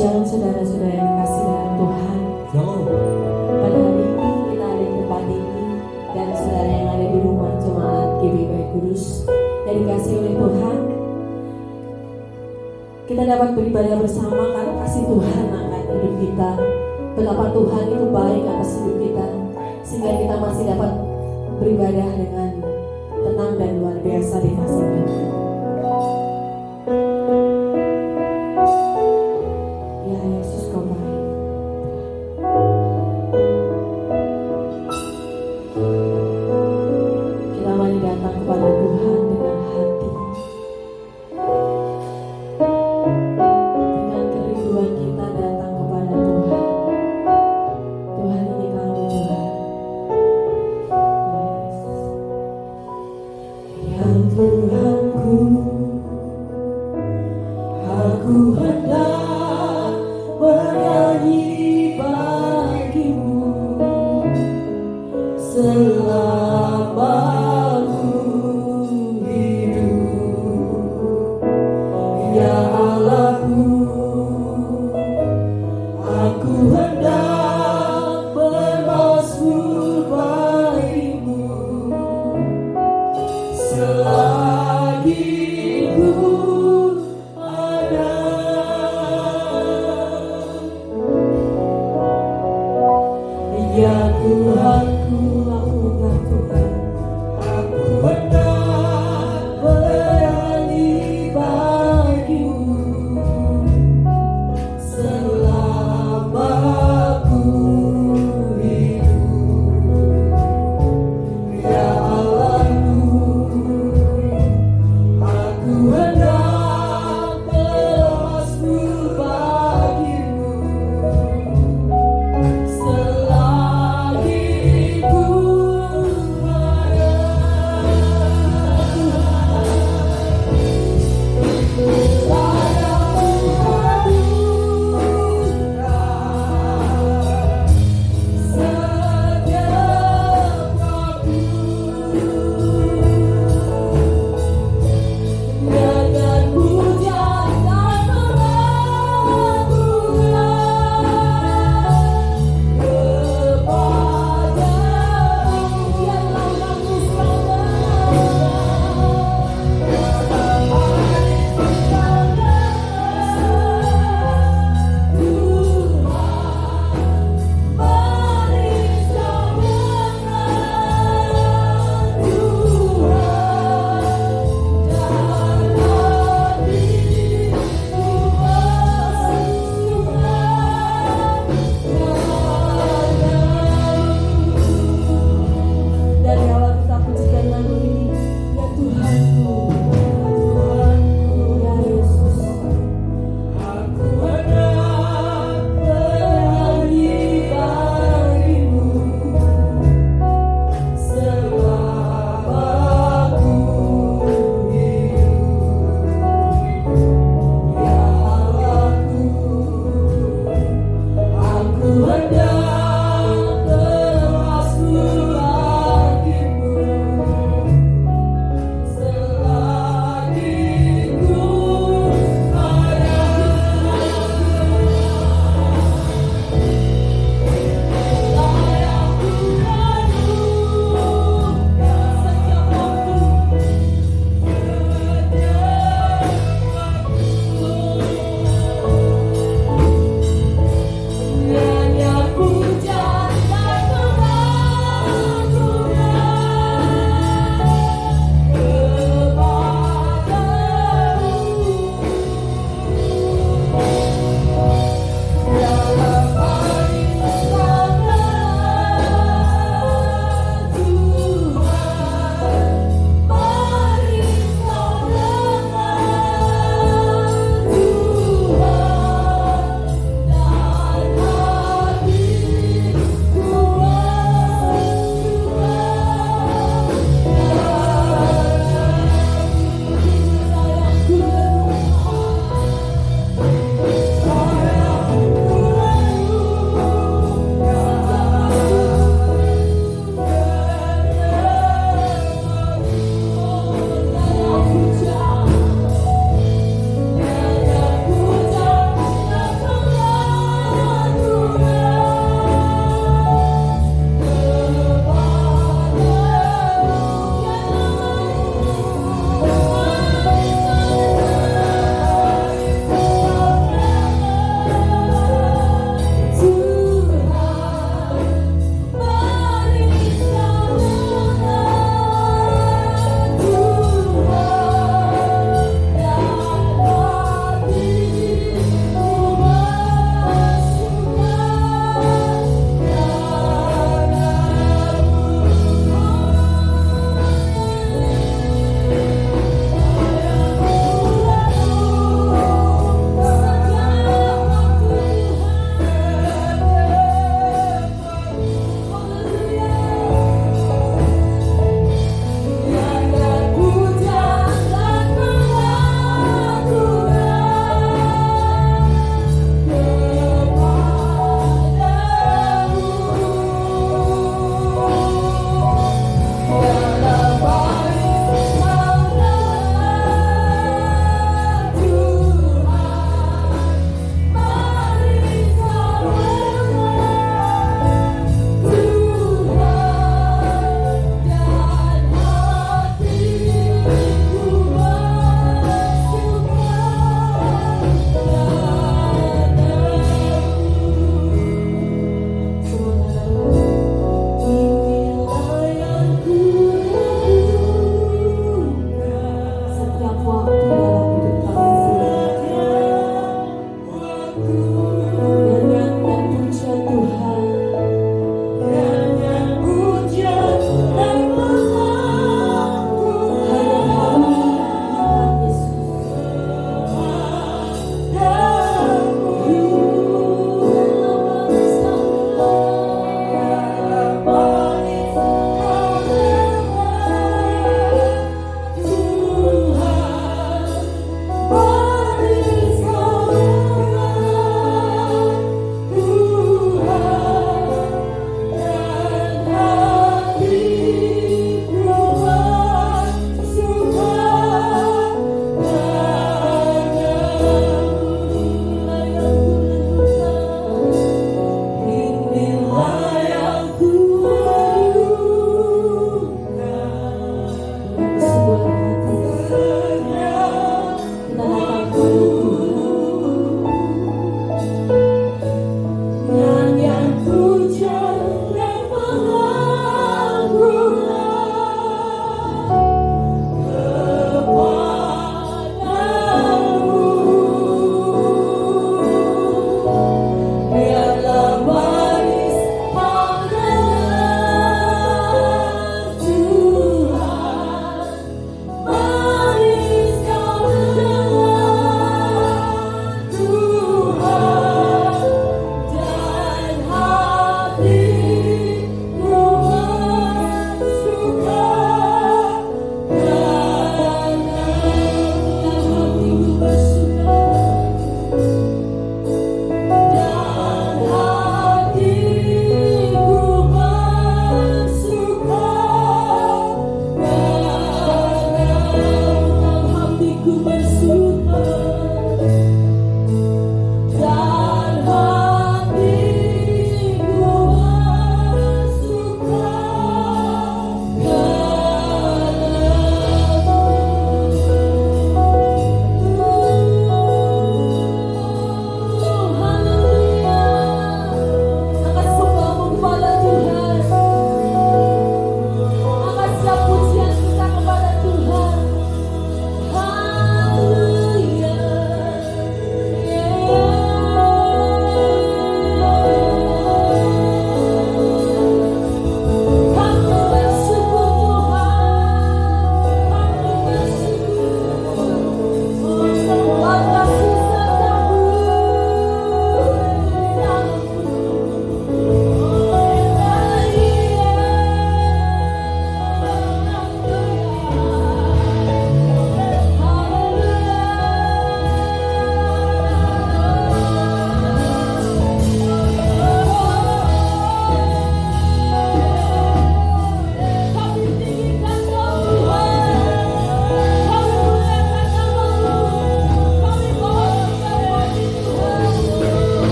Shalom saudara-saudara yang kasih dalam Tuhan. Shalom. Pada hari ini kita ada di tempat ini, dan saudara yang ada di rumah jemaat GBI Kudus yang dikasih oleh Tuhan, kita dapat beribadah bersama karena kasih Tuhan akan hidup kita. Betapa Tuhan itu baik atas hidup kita, sehingga kita masih dapat beribadah dengan tenang dan luar biasa di kasih Tuhan. Ya Yesus, Kau baik. Kita mari datang kepada Tuhan dengan hati, dengan kerinduan kita datang kepada Tuhan. Tuhan, ini kami Tuhan. Yes. Ya Tuhanku, aku hendak bernyanyi bagimu selama aku hidup. Ya Allahku, aku hendak bermazmur bagimu selagi ku ada. Ya Tuhanku, aku hendak Tuhan, aku hendak bernyanyi bagimu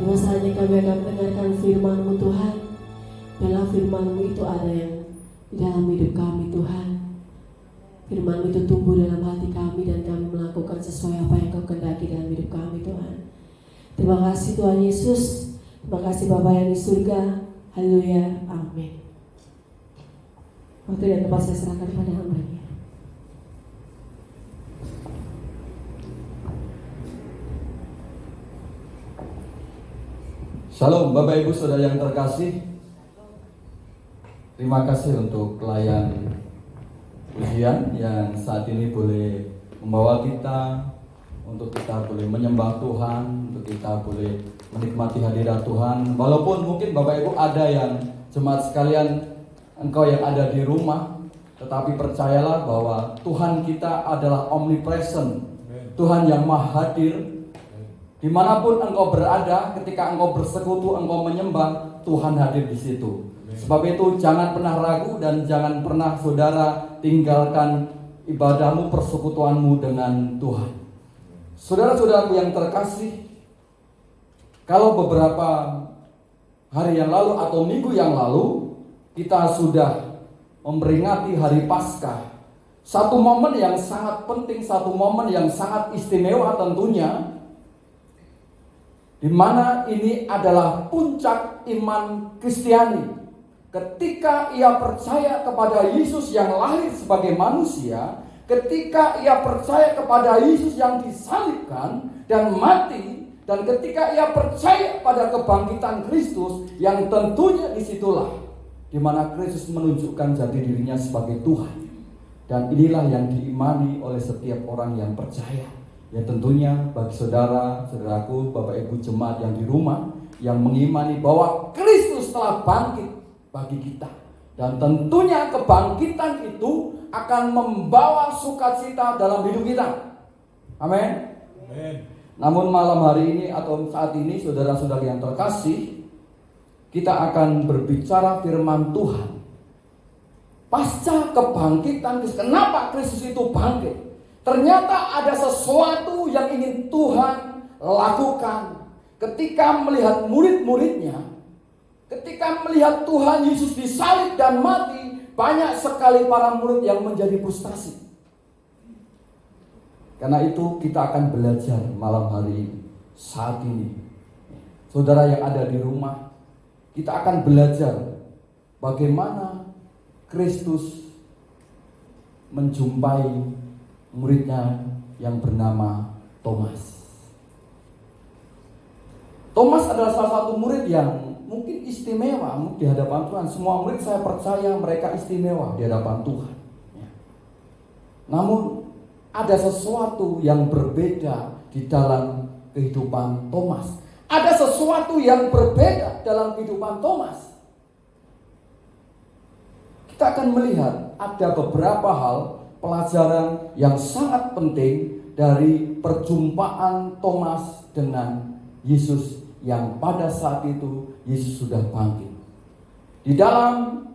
Di masa ini kami akan mendengarkan firman-Mu Tuhan. Dalam firman-Mu itu ada yang di dalam hidup kami Tuhan. Firman-Mu itu tumbuh dalam hati kami dan kami melakukan sesuai apa yang Kau kehendaki dalam hidup kami Tuhan. Terima kasih Tuhan Yesus. Terima kasih Bapa yang di surga. Haleluya. Amin. Waktu dan tempat saya serahkan kepada hamba-Nya. Shalom Bapak Ibu Saudara yang terkasih. Terima kasih untuk pelayan pujian yang saat ini boleh membawa kita, untuk kita boleh menyembah Tuhan, untuk kita boleh menikmati hadirat Tuhan. Walaupun mungkin Bapak Ibu ada yang jemaat sekalian, engkau yang ada di rumah, tetapi percayalah bahwa Tuhan kita adalah omnipresent, Tuhan yang maha hadir. Dimanapun engkau berada, ketika engkau bersekutu, engkau menyembah, Tuhan hadir di situ. Sebab itu jangan pernah ragu dan jangan pernah saudara tinggalkan ibadahmu, persekutuanmu dengan Tuhan. Saudara-saudaraku yang terkasih, kalau beberapa hari yang lalu atau minggu yang lalu kita sudah memperingati hari Paskah, satu momen yang sangat penting, satu momen yang sangat istimewa tentunya, di mana ini adalah puncak iman Kristiani. Ketika ia percaya kepada Yesus yang lahir sebagai manusia, ketika ia percaya kepada Yesus yang disalibkan dan mati, dan ketika ia percaya pada kebangkitan Kristus, yang tentunya disitulah di mana Kristus menunjukkan jati dirinya sebagai Tuhan. Dan inilah yang diimani oleh setiap orang yang percaya. Ya tentunya bagi saudara-saudaraku, Bapak Ibu jemaat yang di rumah, yang mengimani bahwa Kristus telah bangkit bagi kita. Dan tentunya kebangkitan itu akan membawa sukacita dalam hidup kita. Amin. Namun malam hari ini atau saat ini saudara-saudari yang terkasih, kita akan berbicara firman Tuhan. Pasca kebangkitan Kristus, kenapa Kristus itu bangkit? Ternyata ada sesuatu yang ingin Tuhan lakukan ketika melihat murid-muridnya. Ketika melihat Tuhan Yesus disalib dan mati, banyak sekali para murid yang menjadi frustasi. Karena itu kita akan belajar malam hari ini, saat ini. Saudara yang ada di rumah, kita akan belajar bagaimana Kristus menjumpai muridnya yang bernama Thomas. Thomas adalah salah satu murid yang mungkin istimewa di hadapan Tuhan. Semua murid saya percaya mereka istimewa di hadapan Tuhan. Namun ada sesuatu yang berbeda di dalam kehidupan Thomas. Ada sesuatu yang berbeda dalam kehidupan Thomas. Kita akan melihat ada beberapa hal pelajaran yang sangat penting dari perjumpaan Thomas dengan Yesus yang pada saat itu Yesus sudah bangkit. Di dalam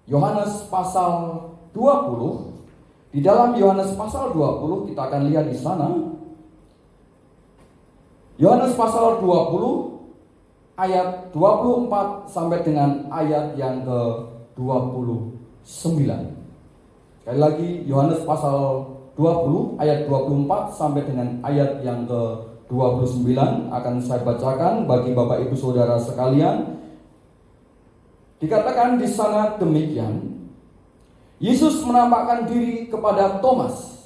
Yohanes pasal 20, di dalam Yohanes pasal 20 kita akan lihat di sana. Yohanes pasal 20 ayat 24 sampai dengan ayat yang ke-29. Sekali lagi Yohanes pasal 20 ayat 24 sampai dengan ayat yang ke-29 akan saya bacakan bagi Bapak Ibu Saudara sekalian. Dikatakan di sana demikian, Yesus menampakkan diri kepada Thomas.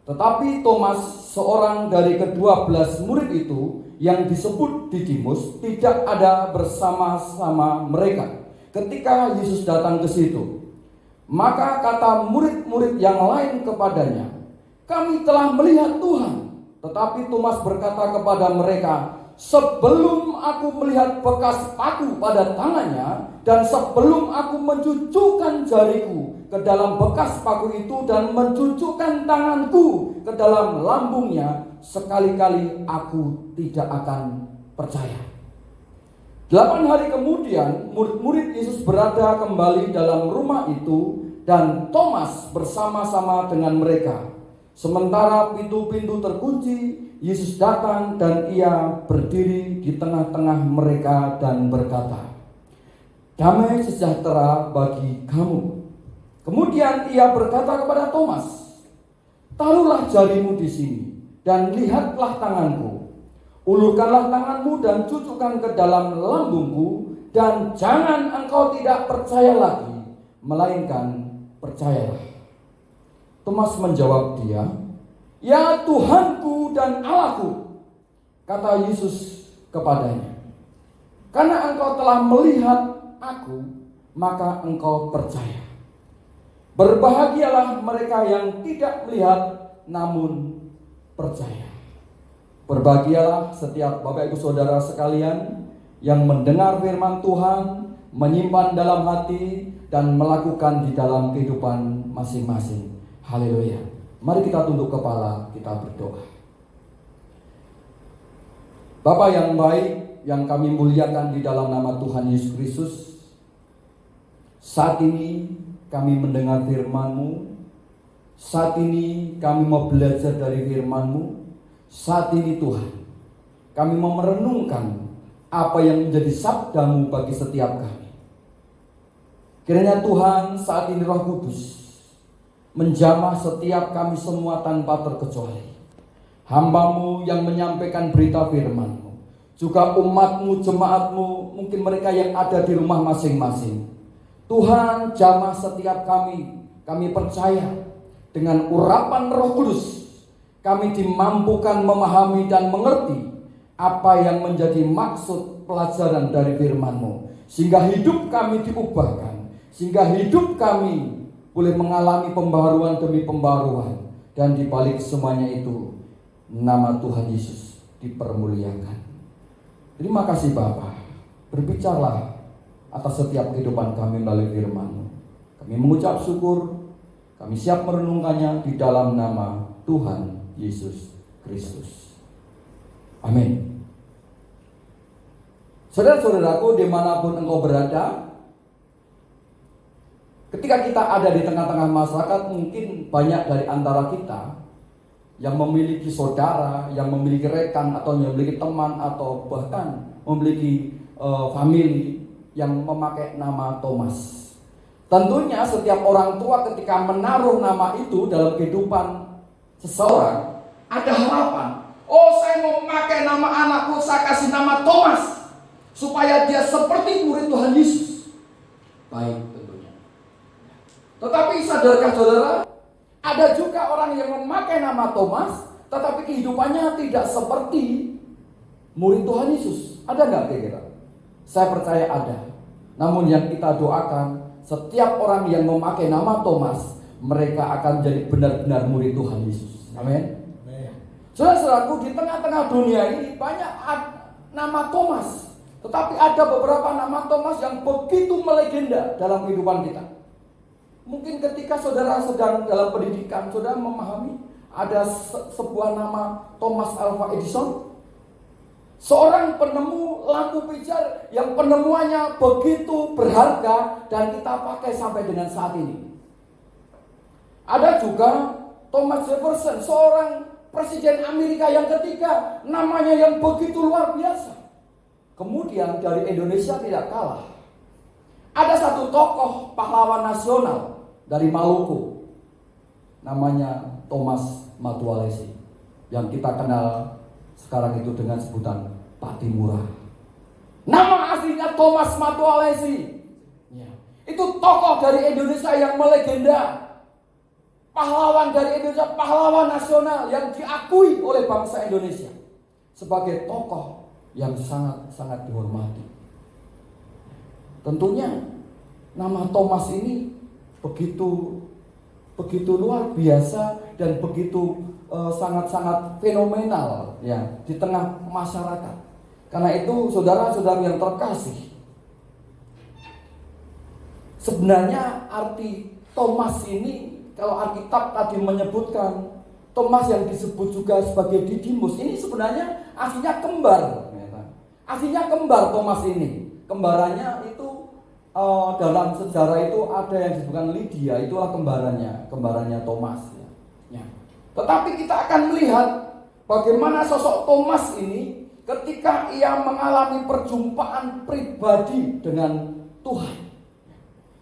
Tetapi Thomas, seorang dari ke-12 murid itu yang disebut Didimus, tidak ada bersama-sama mereka ketika Yesus datang ke situ. Maka kata murid-murid yang lain kepadanya, kami telah melihat Tuhan. Tetapi Thomas berkata kepada mereka, sebelum aku melihat bekas paku pada tangannya, dan sebelum aku mencucukkan jariku ke dalam bekas paku itu, dan mencucukkan tanganku ke dalam lambungnya, sekali-kali aku tidak akan percaya. 8 hari kemudian, murid-murid Yesus berada kembali dalam rumah itu, dan Thomas bersama-sama dengan mereka. Sementara pintu-pintu terkunci Yesus datang dan ia berdiri di tengah-tengah mereka dan berkata, "Damai sejahtera bagi kamu." Kemudian ia berkata kepada Thomas, "Taruhlah jarimu di sini dan lihatlah tanganku. Ulurkanlah tanganmu dan cucukkan ke dalam lambungku, dan jangan engkau tidak percaya lagi, melainkan percayalah." Thomas menjawab dia, "Ya Tuhanku dan Allahku." Kata Yesus kepadanya, "Karena engkau telah melihat aku, maka engkau percaya. Berbahagialah mereka yang tidak melihat namun percaya." Berbahagialah setiap Bapak Ibu Saudara sekalian yang mendengar firman Tuhan, menyimpan dalam hati, dan melakukan di dalam kehidupan masing-masing. Haleluya. Mari kita tunduk kepala, kita berdoa. Bapa yang baik, yang kami muliakan di dalam nama Tuhan Yesus Kristus, saat ini kami mendengar firman-Mu, saat ini kami mau belajar dari firman-Mu, saat ini Tuhan, kami mau merenungkan apa yang menjadi sabda-Mu bagi setiap kami. Kiranya Tuhan saat ini Roh Kudus menjamah setiap kami semua tanpa terkecuali. Hamba-Mu yang menyampaikan berita firman-Mu, juga umat-Mu, jemaat-Mu, mungkin mereka yang ada di rumah masing-masing. Tuhan, jamah setiap kami. Kami percaya dengan urapan Roh Kudus, kami dimampukan memahami dan mengerti apa yang menjadi maksud pelajaran dari firman-Mu, sehingga hidup kami diubahkan, sehingga hidup kami boleh mengalami pembaharuan demi pembaharuan, dan di balik semuanya itu nama Tuhan Yesus dipermuliakan. Terima kasih Bapa. Berbicaralah atas setiap kehidupan kami melalui firman-Mu. Kami mengucap syukur, kami siap merenungkannya di dalam nama Tuhan Yesus Kristus. Amin. Saudara-saudaraku, dimanapun engkau berada, ketika kita ada di tengah-tengah masyarakat, mungkin banyak dari antara kita yang memiliki saudara, yang memiliki rekan, atau yang memiliki teman, atau bahkan memiliki family yang memakai nama Thomas. Tentunya setiap orang tua ketika menaruh nama itu dalam kehidupan seseorang, ada harapan. Oh, saya mau memakai nama anakku, saya kasih nama Thomas, supaya dia seperti murid Tuhan Yesus. Baik. Tetapi sadarkah saudara, ada juga orang yang memakai nama Thomas, tetapi kehidupannya tidak seperti murid Tuhan Yesus. Ada nggak kira-kira? Saya percaya ada. Namun yang kita doakan, setiap orang yang memakai nama Thomas, mereka akan jadi benar-benar murid Tuhan Yesus. Amin. Saudara-saudaraku, di tengah-tengah dunia ini banyak nama Thomas, tetapi ada beberapa nama Thomas yang begitu melegenda dalam kehidupan kita. Mungkin ketika saudara sedang dalam pendidikan, saudara memahami ada sebuah nama Thomas Alva Edison, seorang penemu lampu pijar yang penemuannya begitu berharga dan kita pakai sampai dengan saat ini. Ada juga Thomas Jefferson, seorang presiden Amerika yang ketiga, namanya yang begitu luar biasa. Kemudian dari Indonesia tidak kalah, ada satu tokoh pahlawan nasional dari Maluku, namanya Thomas Matualesi, yang kita kenal sekarang itu dengan sebutan Patimura. Nama aslinya Thomas Matualesi. Itu tokoh dari Indonesia yang melegenda, pahlawan dari Indonesia, pahlawan nasional yang diakui oleh bangsa Indonesia sebagai tokoh yang sangat-sangat dihormati. Tentunya nama Thomas ini begitu luar biasa dan begitu sangat-sangat fenomenal ya di tengah masyarakat. Karena itu saudara-saudara yang terkasih, sebenarnya arti Thomas ini, kalau Alkitab tadi menyebutkan Thomas yang disebut juga sebagai Didimus, ini sebenarnya aslinya kembar. Aslinya kembar Thomas ini. Kembarannya itu dalam sejarah itu ada yang disebutkan Lydia, itulah kembarannya Thomas. Ya. Tetapi kita akan melihat bagaimana sosok Thomas ini ketika ia mengalami perjumpaan pribadi dengan Tuhan.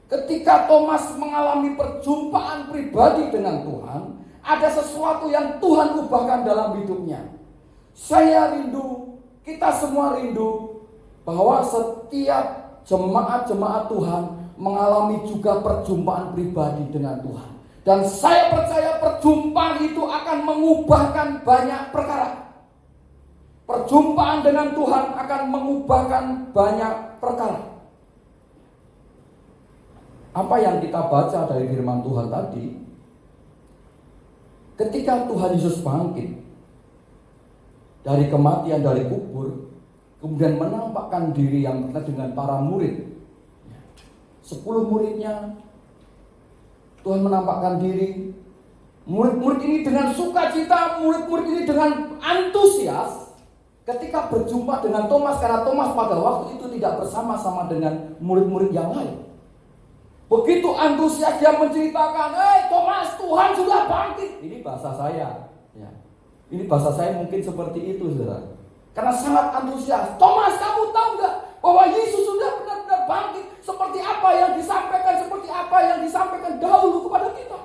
Ketika Thomas mengalami perjumpaan pribadi dengan Tuhan, ada sesuatu yang Tuhan ubahkan dalam hidupnya. Saya rindu, kita semua rindu bahwa setiap jemaat-jemaat Tuhan mengalami juga perjumpaan pribadi dengan Tuhan. Dan saya percaya perjumpaan itu akan mengubahkan banyak perkara. Perjumpaan dengan Tuhan akan mengubahkan banyak perkara. Apa yang kita baca dari firman Tuhan tadi, ketika Tuhan Yesus bangkit dari kematian, dari kubur, kemudian menampakkan diri yang dengan para murid, 10 muridnya, Tuhan menampakkan diri. Murid-murid ini dengan sukacita, murid-murid ini dengan antusias ketika berjumpa dengan Thomas, karena Thomas pada waktu itu tidak bersama-sama dengan murid-murid yang lain. Begitu antusias dia menceritakan, Thomas, Tuhan sudah bangkit. Ini bahasa saya, ya. Ini bahasa saya mungkin seperti itu, saudara. Karena sangat antusias. Thomas, kamu tahu nggak bahwa Yesus sudah benar-benar bangkit? Seperti apa yang disampaikan, seperti apa yang disampaikan dahulu kepada kita.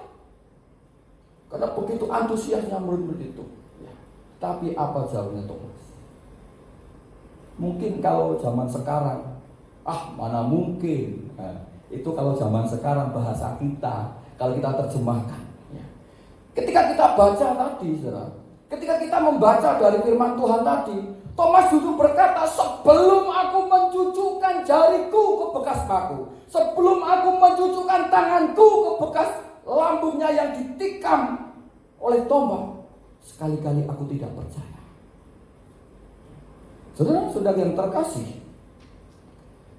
Karena begitu antusiasnya murid-murid itu, ya. Tapi apa jawabnya Thomas? Mungkin kalau zaman sekarang, mana mungkin. Nah, itu kalau zaman sekarang bahasa kita, kalau kita terjemahkan. Ya. Ketika kita baca tadi, saudara, ketika kita membaca dari firman Tuhan tadi, Thomas justru berkata, sebelum aku mencucukkan jariku ke bekas paku, sebelum aku mencucukkan tanganku ke bekas lambungnya yang ditikam oleh tombak, sekali-kali aku tidak percaya. Saudara-saudara yang terkasih,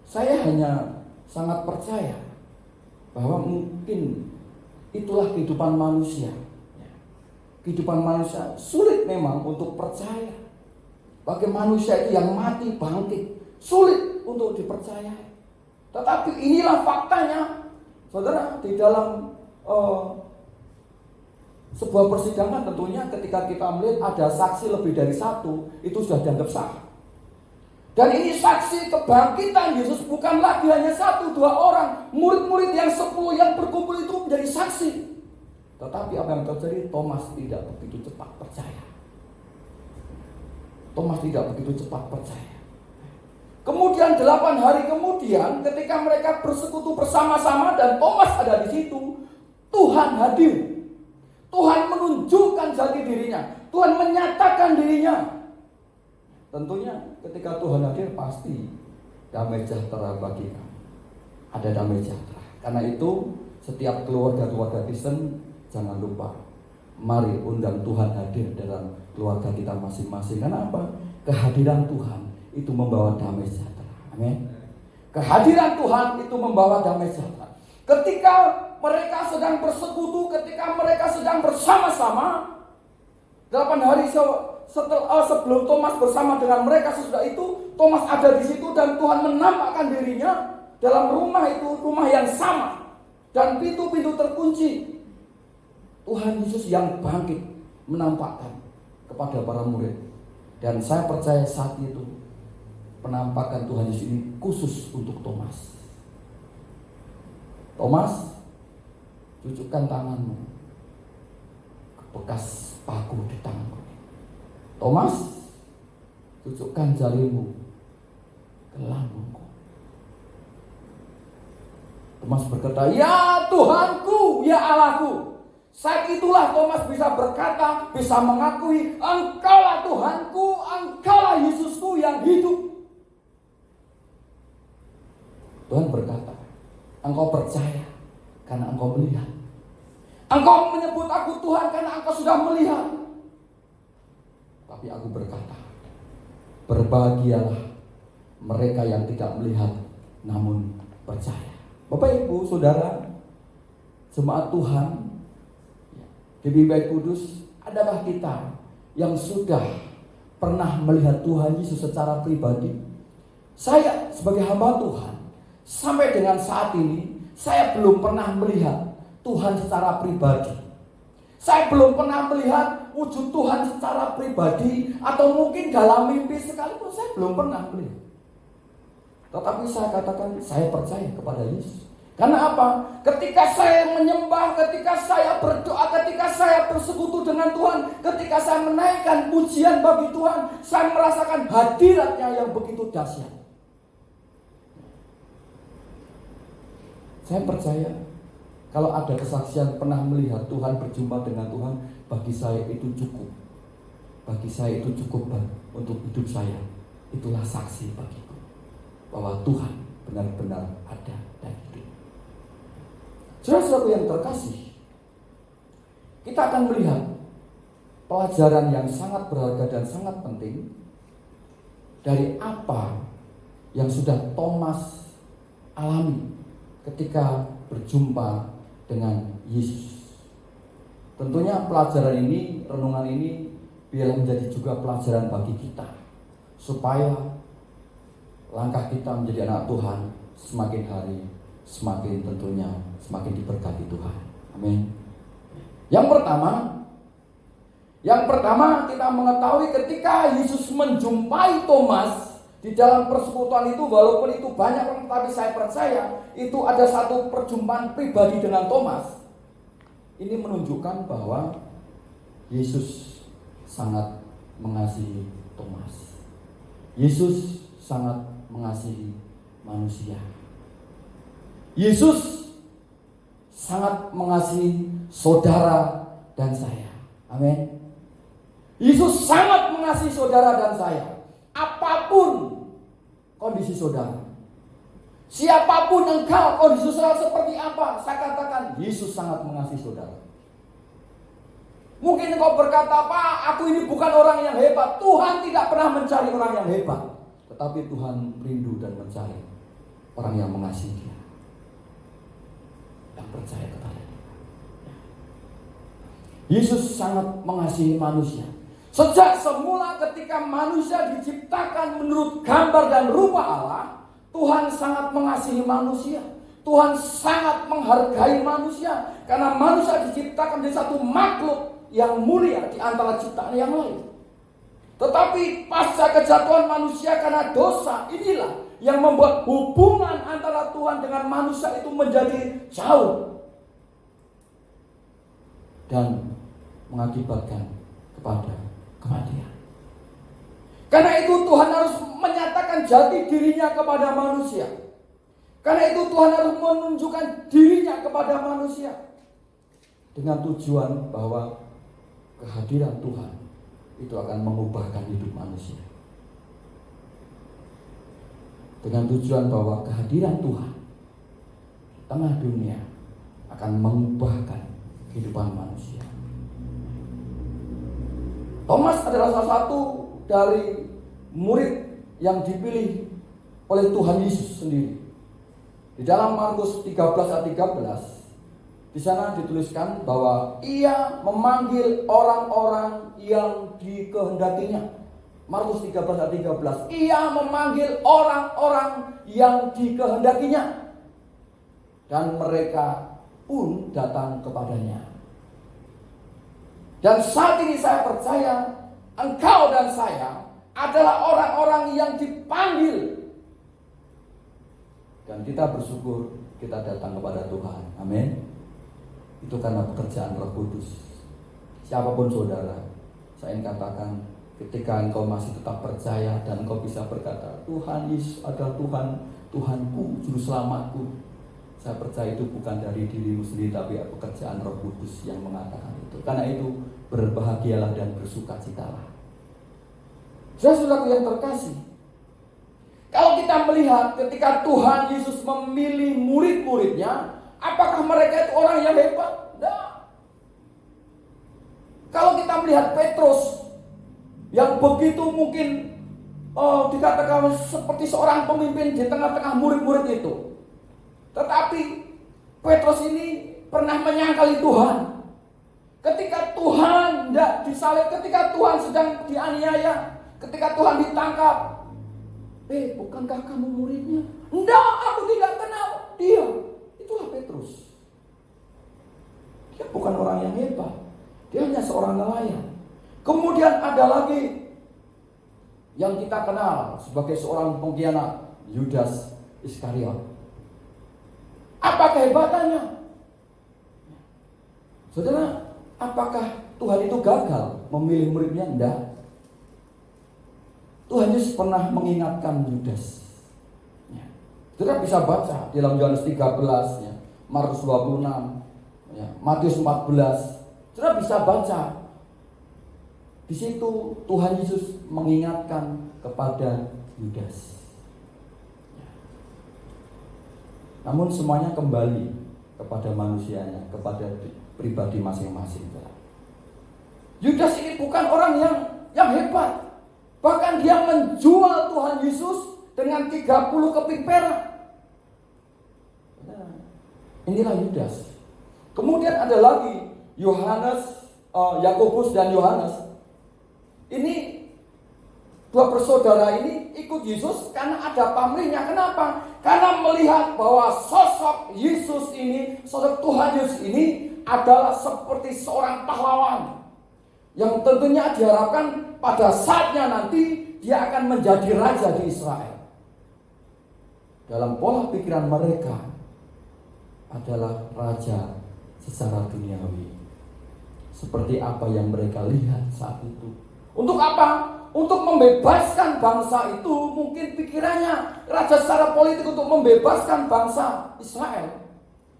saya hanya sangat percaya bahwa mungkin itulah kehidupan manusia. Kehidupan manusia sulit memang untuk percaya. Bagi manusia itu yang mati bangkit, sulit untuk dipercaya. Tetapi inilah faktanya, saudara, di dalam sebuah persidangan tentunya ketika kita melihat ada saksi lebih dari satu, itu sudah dianggap sah. Dan ini saksi kebangkitan Yesus bukan lagi hanya 1-2 orang. Murid-murid yang 10 yang berkumpul itu menjadi saksi. Tetapi apa yang terjadi? Thomas tidak begitu cepat percaya. Thomas tidak begitu cepat percaya. Kemudian 8 hari kemudian ketika mereka bersekutu bersama-sama dan Thomas ada di situ, Tuhan hadir. Tuhan menunjukkan jati dirinya. Tuhan menyatakan dirinya. Tentunya ketika Tuhan hadir pasti damai sejahtera bagi kamu. Ada damai sejahtera. Karena itu setiap keluarga-keluarga Kristen jangan lupa, mari undang Tuhan hadir dalam keluarga kita masing-masing. Karena apa? Kehadiran Tuhan itu membawa damai sejahtera. Amin. Kehadiran Tuhan itu membawa damai sejahtera. Ketika mereka sedang bersekutu, ketika mereka sedang bersama-sama, 8 hari sebelum Thomas bersama dengan mereka, sesudah itu Thomas ada di situ dan Tuhan menampakkan dirinya dalam rumah itu, rumah yang sama dan pintu-pintu terkunci. Tuhan Yesus yang bangkit menampakkan kepada para murid. Dan saya percaya saat itu penampakan Tuhan Yesus ini khusus untuk Thomas. Thomas, cucukkan tanganmu ke bekas paku di tanganku. Thomas, cucukkan jarimu ke lambungku. Thomas berkata, ya Tuhanku, ya Allahku. Saat itulah Thomas bisa berkata, bisa mengakui, Engkaulah Tuhanku, Engkaulah Yesusku yang hidup. Tuhan berkata, engkau percaya karena engkau melihat. Engkau menyebut aku Tuhan karena engkau sudah melihat. Tapi aku berkata, berbahagialah mereka yang tidak melihat namun percaya. Bapak Ibu Saudara, jemaat Tuhan di GBI Kudus, adakah kita yang sudah pernah melihat Tuhan Yesus secara pribadi? Saya sebagai hamba Tuhan, sampai dengan saat ini saya belum pernah melihat Tuhan secara pribadi. Saya belum pernah melihat wujud Tuhan secara pribadi atau mungkin dalam mimpi sekalipun saya belum pernah melihat. Tetapi saya katakan saya percaya kepada Yesus. Karena apa? Ketika saya menyembah, ketika saya berdoa, ketika saya bersekutu dengan Tuhan, ketika saya menaikkan pujian bagi Tuhan, saya merasakan hadiratnya yang begitu dahsyat. Saya percaya kalau ada kesaksian pernah melihat Tuhan, berjumpa dengan Tuhan, bagi saya itu cukup. Bagi saya itu cukup untuk hidup saya. Itulah saksi bagiku bahwa Tuhan benar-benar ada dan hidup. Saudara-saudaraku yang terkasih, kita akan melihat pelajaran yang sangat berharga dan sangat penting dari apa yang sudah Thomas alami ketika berjumpa dengan Yesus. Tentunya pelajaran ini, renungan ini biarlah menjadi juga pelajaran bagi kita, supaya langkah kita menjadi anak Tuhan semakin hari semakin tentunya semakin diberkati Tuhan. Amin. Yang pertama kita mengetahui ketika Yesus menjumpai Thomas di dalam persekutuan itu, walaupun itu banyak orang, tapi saya percaya itu ada satu perjumpaan pribadi dengan Thomas. Ini menunjukkan bahwa Yesus sangat mengasihi Thomas. Yesus sangat mengasihi manusia. Yesus sangat mengasihi saudara dan saya. Amin. Yesus sangat mengasihi saudara dan saya. Apapun kondisi saudara, siapapun engkau, kondisi saudara seperti apa, saya katakan Yesus sangat mengasihi saudara. Mungkin engkau berkata, Pak, aku ini bukan orang yang hebat. Tuhan tidak pernah mencari orang yang hebat, tetapi Tuhan rindu dan mencari orang yang mengasihi Dia, yang percaya kepada Dia. Yesus sangat mengasihi manusia. Sejak semula ketika manusia diciptakan menurut gambar dan rupa Allah, Tuhan sangat mengasihi manusia. Tuhan sangat menghargai manusia, karena manusia diciptakan dari satu makhluk yang mulia di antara ciptaan yang lain. Tetapi pasca kejatuhan manusia karena dosa, inilah yang membuat hubungan antara Tuhan dengan manusia itu menjadi jauh dan mengakibatkan kepada kematian. Karena itu Tuhan harus menyatakan jati dirinya kepada manusia. Karena itu Tuhan harus menunjukkan dirinya kepada manusia, dengan tujuan bahwa kehadiran Tuhan itu akan mengubahkan hidup manusia. Dengan tujuan bahwa kehadiran Tuhan di tengah dunia akan mengubahkan kehidupan manusia. Thomas adalah salah satu dari murid yang dipilih oleh Tuhan Yesus sendiri. Di dalam Markus 13 ayat 13, di sana dituliskan bahwa ia memanggil orang-orang yang dikehendakinya. Markus 13 ayat 13, ia memanggil orang-orang yang dikehendakinya, dan mereka pun datang kepadanya. Dan saat ini saya percaya engkau dan saya adalah orang-orang yang dipanggil. Dan kita bersyukur kita datang kepada Tuhan. Amin. Itu karena pekerjaan Roh Kudus. Siapapun saudara, saya ingin katakan, ketika engkau masih tetap percaya dan engkau bisa berkata, Tuhan Yesus adalah Tuhan, Tuhanku, Juru Selamatku, saya percaya itu bukan dari dirimu sendiri, tapi pekerjaan Roh Kudus yang mengatakan itu. Karena itu berbahagialah dan bersukacitalah. Saudara-saudaraku yang terkasih, kalau kita melihat ketika Tuhan Yesus memilih murid-muridnya, apakah mereka itu orang yang hebat? Tidak. Kalau kita melihat Petrus yang begitu mungkin dikatakan seperti seorang pemimpin di tengah-tengah murid-murid itu, tetapi Petrus ini pernah menyangkali Tuhan. Ketika Tuhan tidak disalib, ketika Tuhan sedang dianiaya, ketika Tuhan ditangkap, bukankah kamu muridnya? Enggak, aku tidak kenal dia. Itulah Petrus. Dia bukan orang yang hebat, dia hanya seorang nelayan. Kemudian ada lagi yang kita kenal sebagai seorang pengkhianat, Yudas Iskariot. Apa kehebatannya? Saudara, apakah Tuhan itu gagal memilih muridnya? Enggak. Tuhan Yesus pernah mengingatkan Yudas. Saudara bisa baca di dalam Yohanes 13, ya, Markus 26, ya, Matius 14. Saudara bisa baca. Di situ Tuhan Yesus mengingatkan kepada Yudas. Namun semuanya kembali kepada manusianya, kepada pribadi masing-masing. Yudas ini bukan orang yang hebat. Bahkan dia menjual Tuhan Yesus dengan 30 keping perak. Inilah Yudas. Kemudian ada lagi Yohanes, Yakobus dan Yohanes. Ini dua bersaudara ini ikut Yesus karena ada pamrihnya. Kenapa? Karena melihat bahwa sosok Yesus ini, sosok Tuhan Yesus ini adalah seperti seorang pahlawan yang tentunya diharapkan pada saatnya nanti dia akan menjadi raja di Israel. Dalam pola pikiran mereka adalah raja secara duniawi. Seperti apa yang mereka lihat saat itu. Untuk apa? Untuk membebaskan bangsa itu. Mungkin pikirannya raja secara politik untuk membebaskan bangsa Israel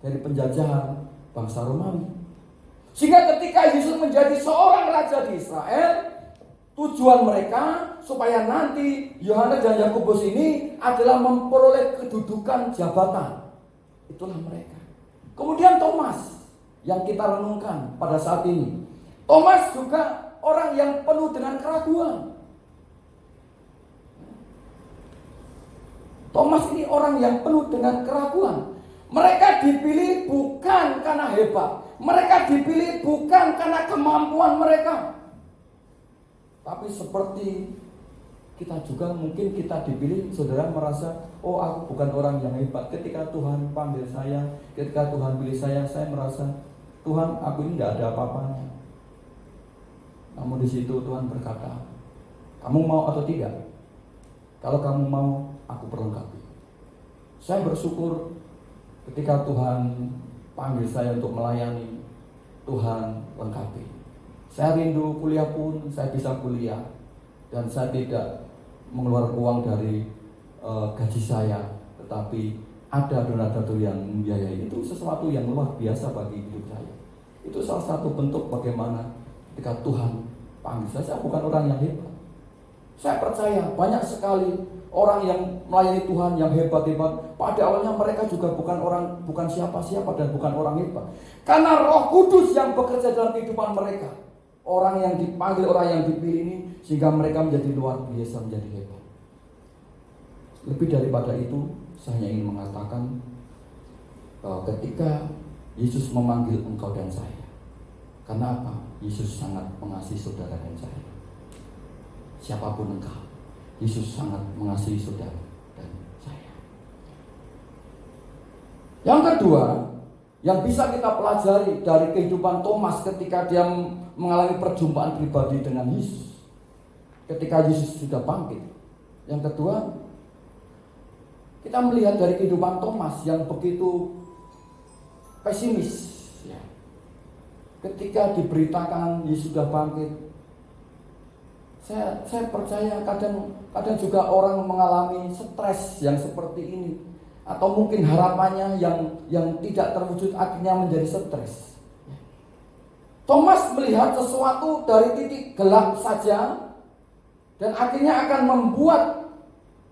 dari penjajahan bangsa Romawi. Sehingga ketika Yesus menjadi seorang raja di Israel, tujuan mereka supaya nanti Yohanes dan Yakobus ini adalah memperoleh kedudukan jabatan. Itulah mereka. Kemudian Thomas yang kita renungkan pada saat ini. Thomas juga orang yang penuh dengan keraguan. Thomas ini orang yang penuh dengan keraguan. Mereka dipilih bukan karena hebat. Mereka dipilih bukan karena kemampuan mereka. Tapi seperti kita juga mungkin kita dipilih, saudara merasa, oh aku bukan orang yang hebat. Ketika Tuhan panggil saya, ketika Tuhan pilih saya merasa, Tuhan aku ini tidak ada apa-apanya. Namun di situ Tuhan berkata, kamu mau atau tidak? Kalau kamu mau, aku perlengkapi. Saya bersyukur ketika Tuhan panggil saya untuk melayani, Tuhan lengkapi. Saya rindu kuliah pun saya bisa kuliah. Dan saya tidak mengeluarkan uang dari gaji saya. Tetapi ada donatur yang membiayai. Itu sesuatu yang luar biasa bagi hidup saya. Itu salah satu bentuk bagaimana ketika Tuhan panggil saya bukan orang yang hebat. Saya percaya banyak sekali orang yang melayani Tuhan yang hebat-hebat. Pada awalnya mereka juga bukan siapa-siapa dan bukan orang hebat. Karena Roh Kudus yang bekerja dalam kehidupan mereka. Orang yang dipanggil, orang yang dipilih ini, sehingga mereka menjadi luar biasa, menjadi hebat. Lebih daripada itu, saya ingin mengatakan bahwa ketika Yesus memanggil engkau dan saya, karena apa? Yesus sangat mengasihi saudara dan saya. Siapapun engkau, Yesus sangat mengasihi saudara dan saya. Yang kedua, yang bisa kita pelajari dari kehidupan Thomas ketika dia mengalami perjumpaan pribadi dengan Yesus, ketika Yesus sudah bangkit. Yang kedua, kita melihat dari kehidupan Thomas yang begitu pesimis. Ketika diberitakan Yesus sudah bangkit, saya percaya kadang juga orang mengalami stres yang seperti ini. Atau mungkin harapannya yang tidak terwujud akhirnya menjadi stres. Thomas melihat sesuatu dari titik gelap saja dan akhirnya akan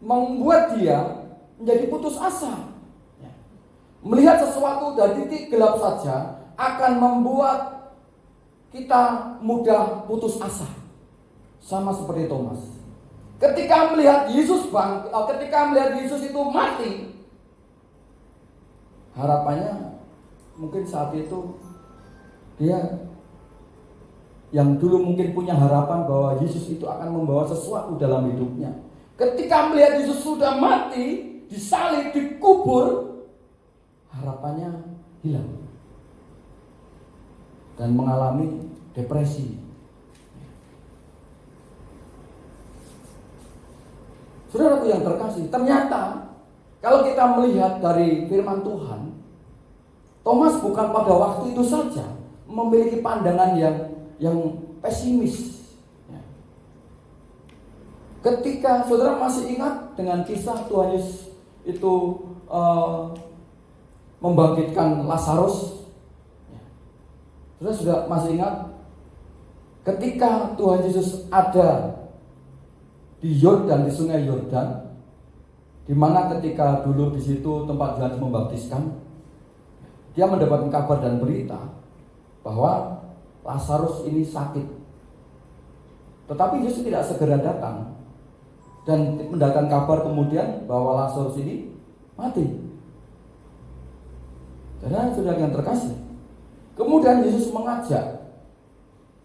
membuat dia menjadi putus asa. Melihat sesuatu dari titik gelap saja akan membuat kita mudah putus asa. Sama seperti Thomas. Ketika melihat Yesus itu mati, harapannya mungkin saat itu dia yang dulu mungkin punya harapan bahwa Yesus itu akan membawa sesuatu dalam hidupnya. Ketika melihat Yesus sudah mati, disalib, dikubur, harapannya hilang dan mengalami depresi. Saudaraku yang terkasih, ternyata kalau kita melihat dari firman Tuhan, Thomas bukan pada waktu itu saja memiliki pandangan yang pesimis. Ketika saudara masih ingat dengan kisah Tuhan Yesus itu membangkitkan Lazarus, saudara sudah masih ingat ketika Tuhan Yesus ada di Yordan, di sungai Yordan, di mana ketika dulu di situ tempat Yohanes membaptiskan, dia mendapatkan kabar dan berita bahwa Lazarus ini sakit. Tetapi Yesus tidak segera datang dan mendatangkan kabar kemudian bahwa Lazarus ini mati. Karena sudah yang terkasih, kemudian Yesus mengajak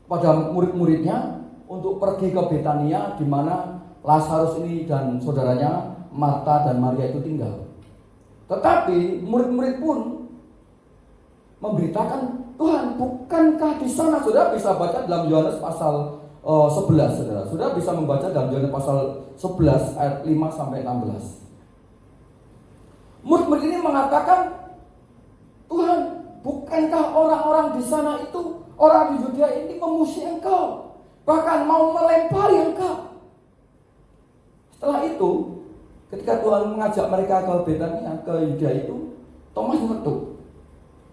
pada murid-muridnya untuk pergi ke Betania, di mana Lazarus ini dan saudaranya Marta dan Maria itu tinggal. Tetapi murid-murid pun memberitakan, Tuhan, bukankah di sana? Saudara bisa baca dalam Yohanes pasal 11, saudara. Saudara bisa membaca dalam Yohanes pasal 11 ayat 5 sampai 16. Murid-murid ini mengatakan, Tuhan, bukankah orang-orang di sana itu, orang di Yudea ini memusuhi Engkau, bahkan mau melempari Engkau? Setelah itu, ketika Tuhan mengajak mereka ke Betania, ke Yudea itu, Thomas mengetuk.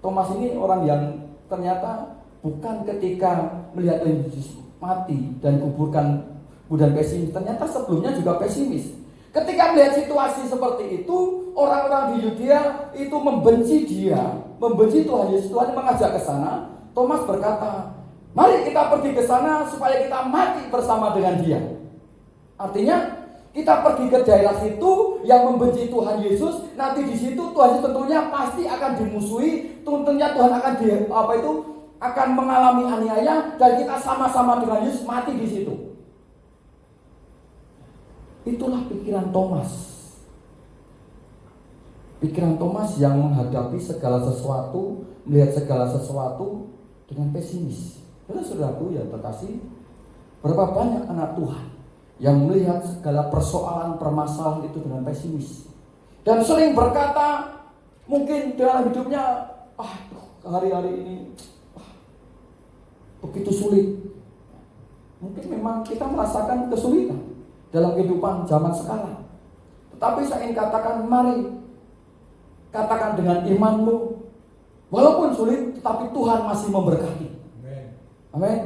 Thomas ini orang yang ternyata bukan ketika melihat Yesus mati dan kuburkan kemudian pesimis, ternyata sebelumnya juga pesimis. Ketika melihat situasi seperti itu, orang-orang di Yudea itu membenci dia, membenci Tuhan Yesus. Tuhan mengajak ke sana. Thomas berkata, mari kita pergi ke sana supaya kita mati bersama dengan dia. Artinya, kita pergi ke daerah situ yang membenci Tuhan Yesus, nanti di situ Tuhan Yesus tentunya pasti akan dimusuhi, tentunya Tuhan akan mengalami aniaya dan kita sama-sama dengan Yesus mati di situ. Itulah pikiran Thomas. Pikiran Thomas yang menghadapi segala sesuatu, melihat segala sesuatu dengan pesimis. Saudaraku yang terkasih, berapa banyak anak Tuhan yang melihat segala persoalan, permasalahan itu dengan pesimis dan sering berkata, mungkin dalam hidupnya, hari-hari ini begitu sulit. Mungkin memang kita merasakan kesulitan dalam kehidupan zaman sekarang. Tetapi saya ingin katakan, mari katakan dengan imanmu, walaupun sulit, tetapi Tuhan masih memberkati. Amin.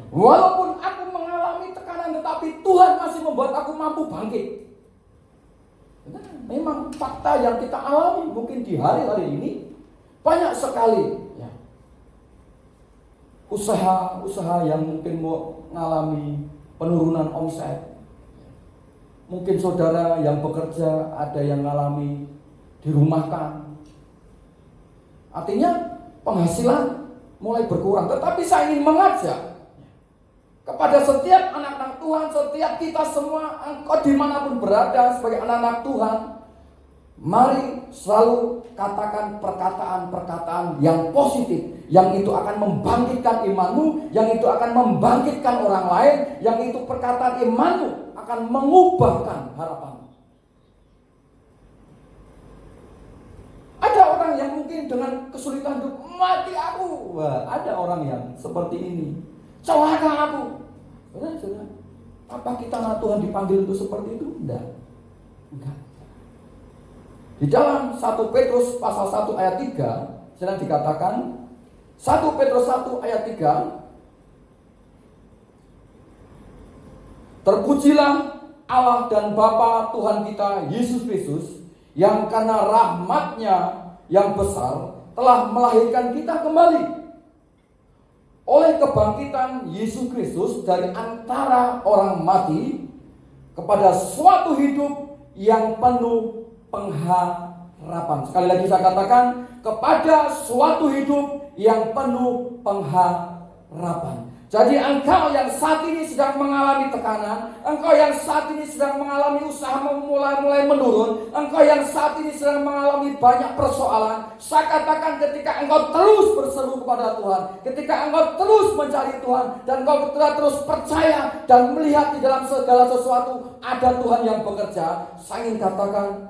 Walaupun aku mengalami tekanan, tetapi Tuhan masih membuat aku mampu bangkit. Memang fakta yang kita alami mungkin di hari-hari ini banyak sekali usaha yang mungkin mau mengalami penurunan omset. Mungkin saudara yang bekerja ada yang mengalami dirumahkan. Artinya penghasilan mulai berkurang. Tetapi saya ingin mengajak kepada setiap anak-anak Tuhan, setiap kita semua, engkau dimanapun berada sebagai anak-anak Tuhan, mari selalu katakan perkataan-perkataan yang positif, yang itu akan membangkitkan imanmu, yang itu akan membangkitkan orang lain, yang itu perkataan imanmu akan mengubahkan harapanmu. Ada orang yang mungkin dengan kesulitan hidup, mati aku. Wah, ada orang yang seperti ini. Celaka aku. Saudara, apa kita anak Tuhan dipanggil itu seperti itu? Enggak. Di dalam 1 Petrus pasal 1 ayat 3 sedang dikatakan, 1 Petrus 1 ayat 3, terpujilah Allah dan Bapa Tuhan kita Yesus Kristus, yang karena rahmat-Nya yang besar telah melahirkan kita kembali oleh kebangkitan Yesus Kristus dari antara orang mati kepada suatu hidup yang penuh pengharapan. Sekali lagi saya katakan, kepada suatu hidup yang penuh pengharapan. Jadi engkau yang saat ini sedang mengalami tekanan, engkau yang saat ini sedang mengalami usaha mulai menurun, engkau yang saat ini sedang mengalami banyak persoalan, saya katakan ketika engkau terus berseru kepada Tuhan, ketika engkau terus mencari Tuhan, dan engkau terus percaya dan melihat di dalam segala sesuatu ada Tuhan yang bekerja, saya ingin katakan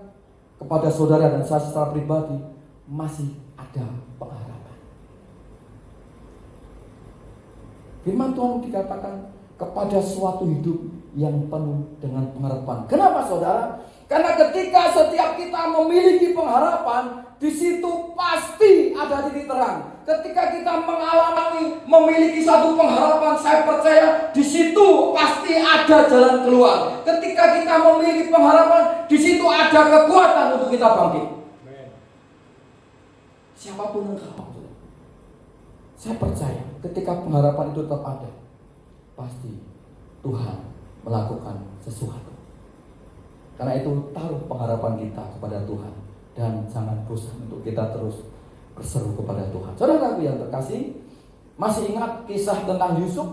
kepada saudara dan saya secara pribadi, masih ada pengharapan. Firman Tuhan dikatakan kepada suatu hidup yang penuh dengan pengharapan. Kenapa saudara? Karena ketika setiap kita memiliki pengharapan, di situ pasti ada titik terang. Ketika kita memiliki satu pengharapan, saya percaya di situ pasti ada jalan keluar. Ketika kita memiliki pengharapan, di situ ada kekuatan untuk kita bangkit. Siapapun engkau, saya percaya ketika pengharapan itu tetap ada, pasti Tuhan melakukan sesuatu. Karena itu taruh pengharapan kita kepada Tuhan dan jangan bosan untuk kita terus berseru kepada Tuhan. Saudaraku yang terkasih, masih ingat kisah tentang Yusuf?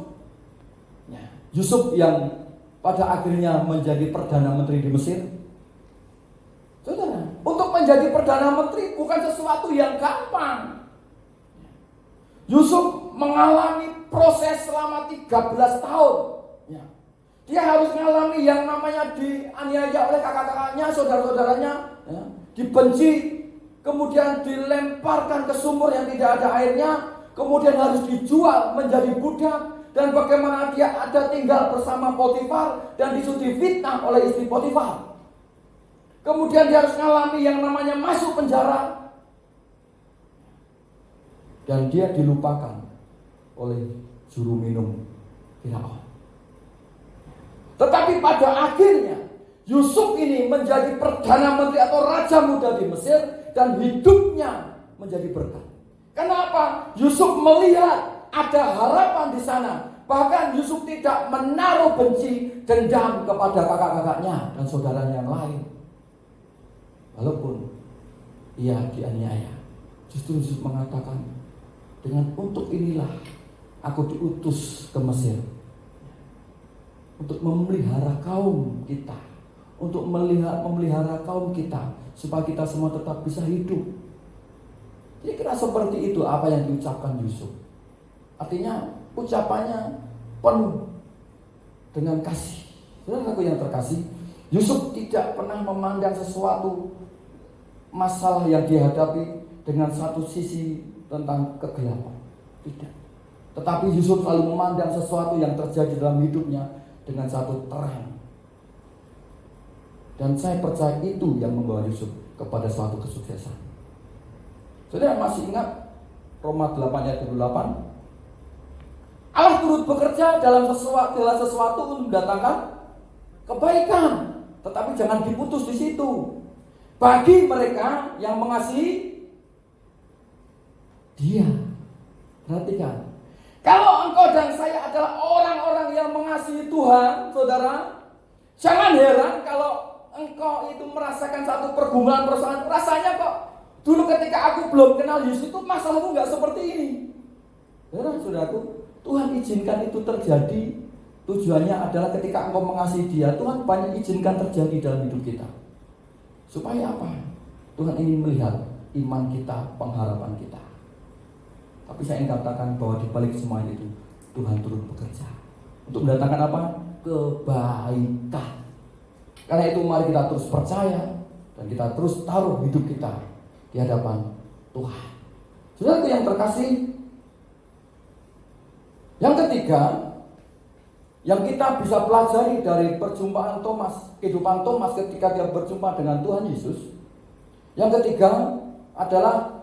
Ya, Yusuf yang pada akhirnya menjadi Perdana Menteri di Mesir. Saudara, untuk menjadi Perdana Menteri bukan sesuatu yang gampang. Yusuf mengalami proses selama 13 tahun. Ya. Dia harus mengalami yang namanya dianiaya oleh kakak-kakaknya, saudara-saudaranya, ya. Dibenci, kemudian dilemparkan ke sumur yang tidak ada airnya, kemudian harus dijual menjadi budak, dan bagaimana dia ada tinggal bersama Potifar dan disuruh fitnah oleh istri Potifar. Kemudian dia harus mengalami yang namanya masuk penjara, dan dia dilupakan oleh juru minum Firaun. Tetapi pada akhirnya Yusuf ini menjadi Perdana Menteri atau Raja Muda di Mesir, dan hidupnya menjadi berkat. Kenapa? Yusuf melihat ada harapan di sana. Bahkan Yusuf tidak menaruh benci, dendam kepada kakak-kakaknya dan saudaranya yang lain. Walaupun ia dianiaya, justru Yusuf mengatakan, dengan untuk inilah aku diutus ke Mesir, untuk memelihara kaum kita, untuk memelihara kaum kita, supaya kita semua tetap bisa hidup. Kira-kira seperti itu apa yang diucapkan Yusuf. Artinya ucapannya penuh dengan kasih. Saudaraku yang terkasih, Yusuf tidak pernah memandang sesuatu masalah yang dihadapi dengan satu sisi tentang kegelapan. Tidak. Tetapi Yusuf selalu memandang sesuatu yang terjadi dalam hidupnya dengan satu terang. Dan saya percaya itu yang membawa Yusuf kepada suatu kesuksesan. Saudara masih ingat Roma 8 ayat 28? Allah turut bekerja dalam sesuatu untuk mendatangkan kebaikan, tetapi jangan diputus di situ. Bagi mereka yang mengasihi Dia. Perhatikan, kalau engkau dan saya adalah orang-orang yang mengasihi Tuhan, saudara, jangan heran kalau engkau itu merasakan satu pergumulan persoalan. Rasanya kok dulu ketika aku belum kenal Yesus itu masalahku nggak seperti ini. Saudaraku, Tuhan izinkan itu terjadi. Tujuannya adalah ketika engkau mengasihi Dia, Tuhan banyak izinkan terjadi dalam hidup kita. Supaya apa? Tuhan ingin melihat iman kita, pengharapan kita. Tapi saya ingin katakan bahwa di balik semua itu Tuhan turut bekerja untuk mendatangkan apa? Kebaikan. Karena itu mari kita terus percaya dan kita terus taruh hidup kita di hadapan Tuhan. Saudaraku yang terkasih, yang ketiga yang kita bisa pelajari dari perjumpaan Thomas, kehidupan Thomas ketika dia berjumpa dengan Tuhan Yesus, yang ketiga adalah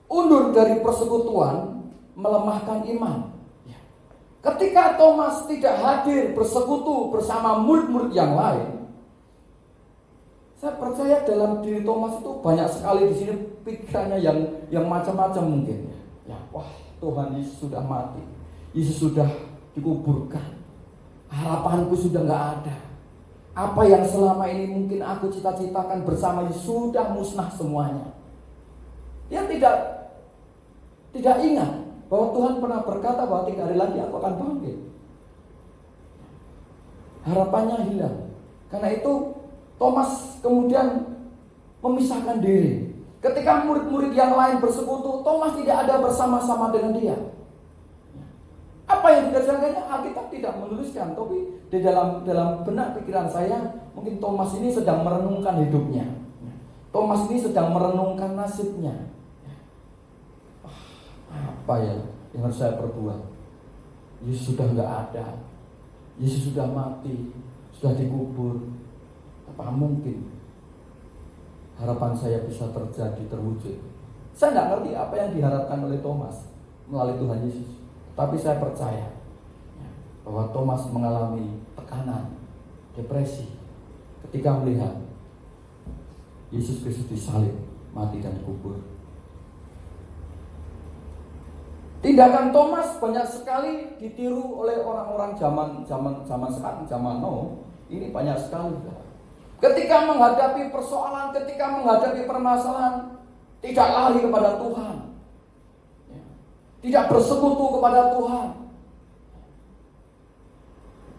undur dari persekutuan melemahkan iman. Ketika Thomas tidak hadir bersekutu bersama murid-murid yang lain, saya percaya dalam diri Thomas itu banyak sekali di sini pikirannya yang macam-macam mungkin. Ya, wah, Tuhan Yesus sudah mati, Yesus sudah dikuburkan, harapanku sudah nggak ada. Apa yang selama ini mungkin aku cita-citakan bersama Yesus sudah musnah semuanya. Dia tidak ingat bahwa Tuhan pernah berkata bahwa 3 hari lagi aku akan bangkit. Harapannya hilang. Karena itu Thomas kemudian memisahkan diri. Ketika murid-murid yang lain bersekutu, Thomas tidak ada bersama-sama dengan dia. Apa yang dikerjakannya? Alkitab tidak menuliskan, tapi di dalam benak pikiran saya, mungkin Thomas ini sedang merenungkan hidupnya. Thomas ini sedang merenungkan nasibnya. Apa ya yang harus saya perbuat? Yesus sudah nggak ada, Yesus sudah mati, sudah dikubur. Apa mungkin harapan saya bisa terjadi, terwujud? Saya nggak ngerti apa yang diharapkan oleh Thomas melalui Tuhan Yesus. Tapi saya percaya bahwa Thomas mengalami tekanan, depresi ketika melihat Yesus Kristus disalib, mati dan dikubur. Tindakan Thomas banyak sekali ditiru oleh orang-orang zaman sekarang, zaman now. Ini banyak sekali. Ketika menghadapi persoalan, ketika menghadapi permasalahan, tidak lari kepada Tuhan. Tidak bersekutu kepada Tuhan.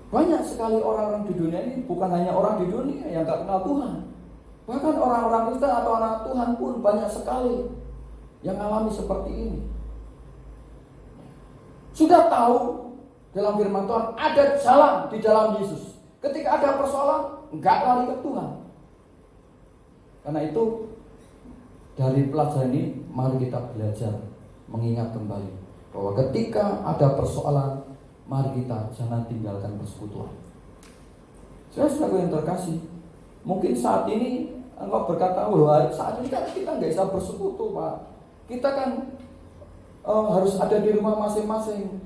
Banyak sekali orang-orang di dunia ini, bukan hanya orang di dunia yang gak kenal Tuhan. Bahkan orang-orang Kristen atau anak Tuhan pun banyak sekali yang alami seperti ini. Sudah tahu dalam firman Tuhan ada jalan di dalam Yesus. Ketika ada persoalan, enggak lari ke Tuhan. Karena itu dari pelajaran ini mari kita belajar mengingat kembali bahwa ketika ada persoalan, mari kita jangan tinggalkan persekutuan. Saudara yang terkasih, mungkin saat ini engkau berkata, saat ini kan kita nggak bisa bersekutu, Pak. Kita kan harus ada di rumah masing-masing.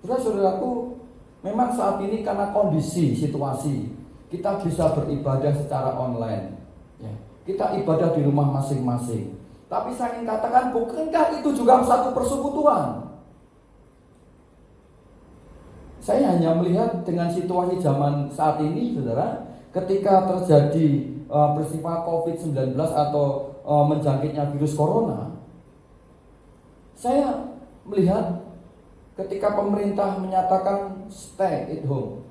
Saudaraku, memang saat ini karena kondisi, situasi, kita bisa beribadah secara online. Ya, kita ibadah di rumah masing-masing. Tapi saya ingin katakan, bukankah itu juga satu persekutuan? Saya hanya melihat dengan situasi zaman saat ini, saudara, ketika terjadi peristiwa COVID-19 atau menjangkitnya virus corona, saya melihat ketika pemerintah menyatakan stay at home,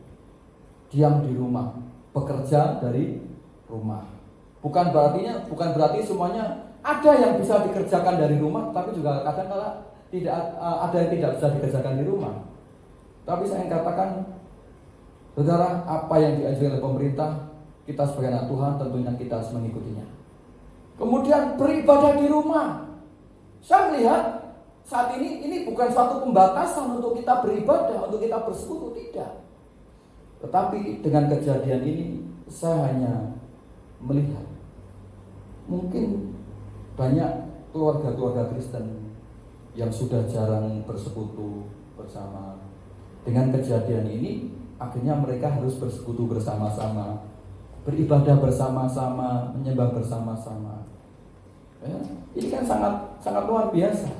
diam di rumah, bekerja dari rumah. Bukan berarti semuanya ada yang bisa dikerjakan dari rumah, tapi juga kadang-kadang tidak ada yang tidak bisa dikerjakan di rumah. Tapi saya ingin katakan, saudara, apa yang diajarkan oleh pemerintah, kita sebagai anak Tuhan tentunya kita harus mengikutinya. Kemudian beribadah di rumah. Saya melihat saat ini bukan suatu pembatasan untuk kita beribadah, untuk kita bersekutu, tidak. Tetapi dengan kejadian ini, saya hanya melihat mungkin banyak keluarga-keluarga Kristen yang sudah jarang bersekutu bersama. Dengan kejadian ini, akhirnya mereka harus bersekutu bersama-sama, beribadah bersama-sama, menyembah bersama-sama. Ya, ini kan sangat luar biasa.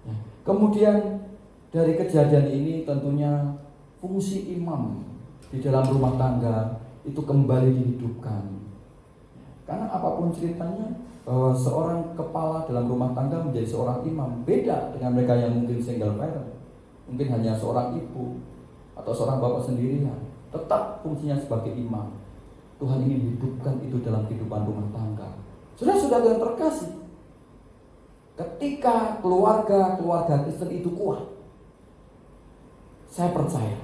Ya. Kemudian dari kejadian ini tentunya fungsi imam di dalam rumah tangga itu kembali dihidupkan. Karena apapun ceritanya, bahwa seorang kepala dalam rumah tangga menjadi seorang imam beda dengan mereka yang mungkin single parent, mungkin hanya seorang ibu atau seorang bapak sendirian, tetap fungsinya sebagai imam. Tuhan ingin hidupkan itu dalam kehidupan rumah tangga. Sudah yang terkasih, ketika keluarga Kristen itu kuat, saya percaya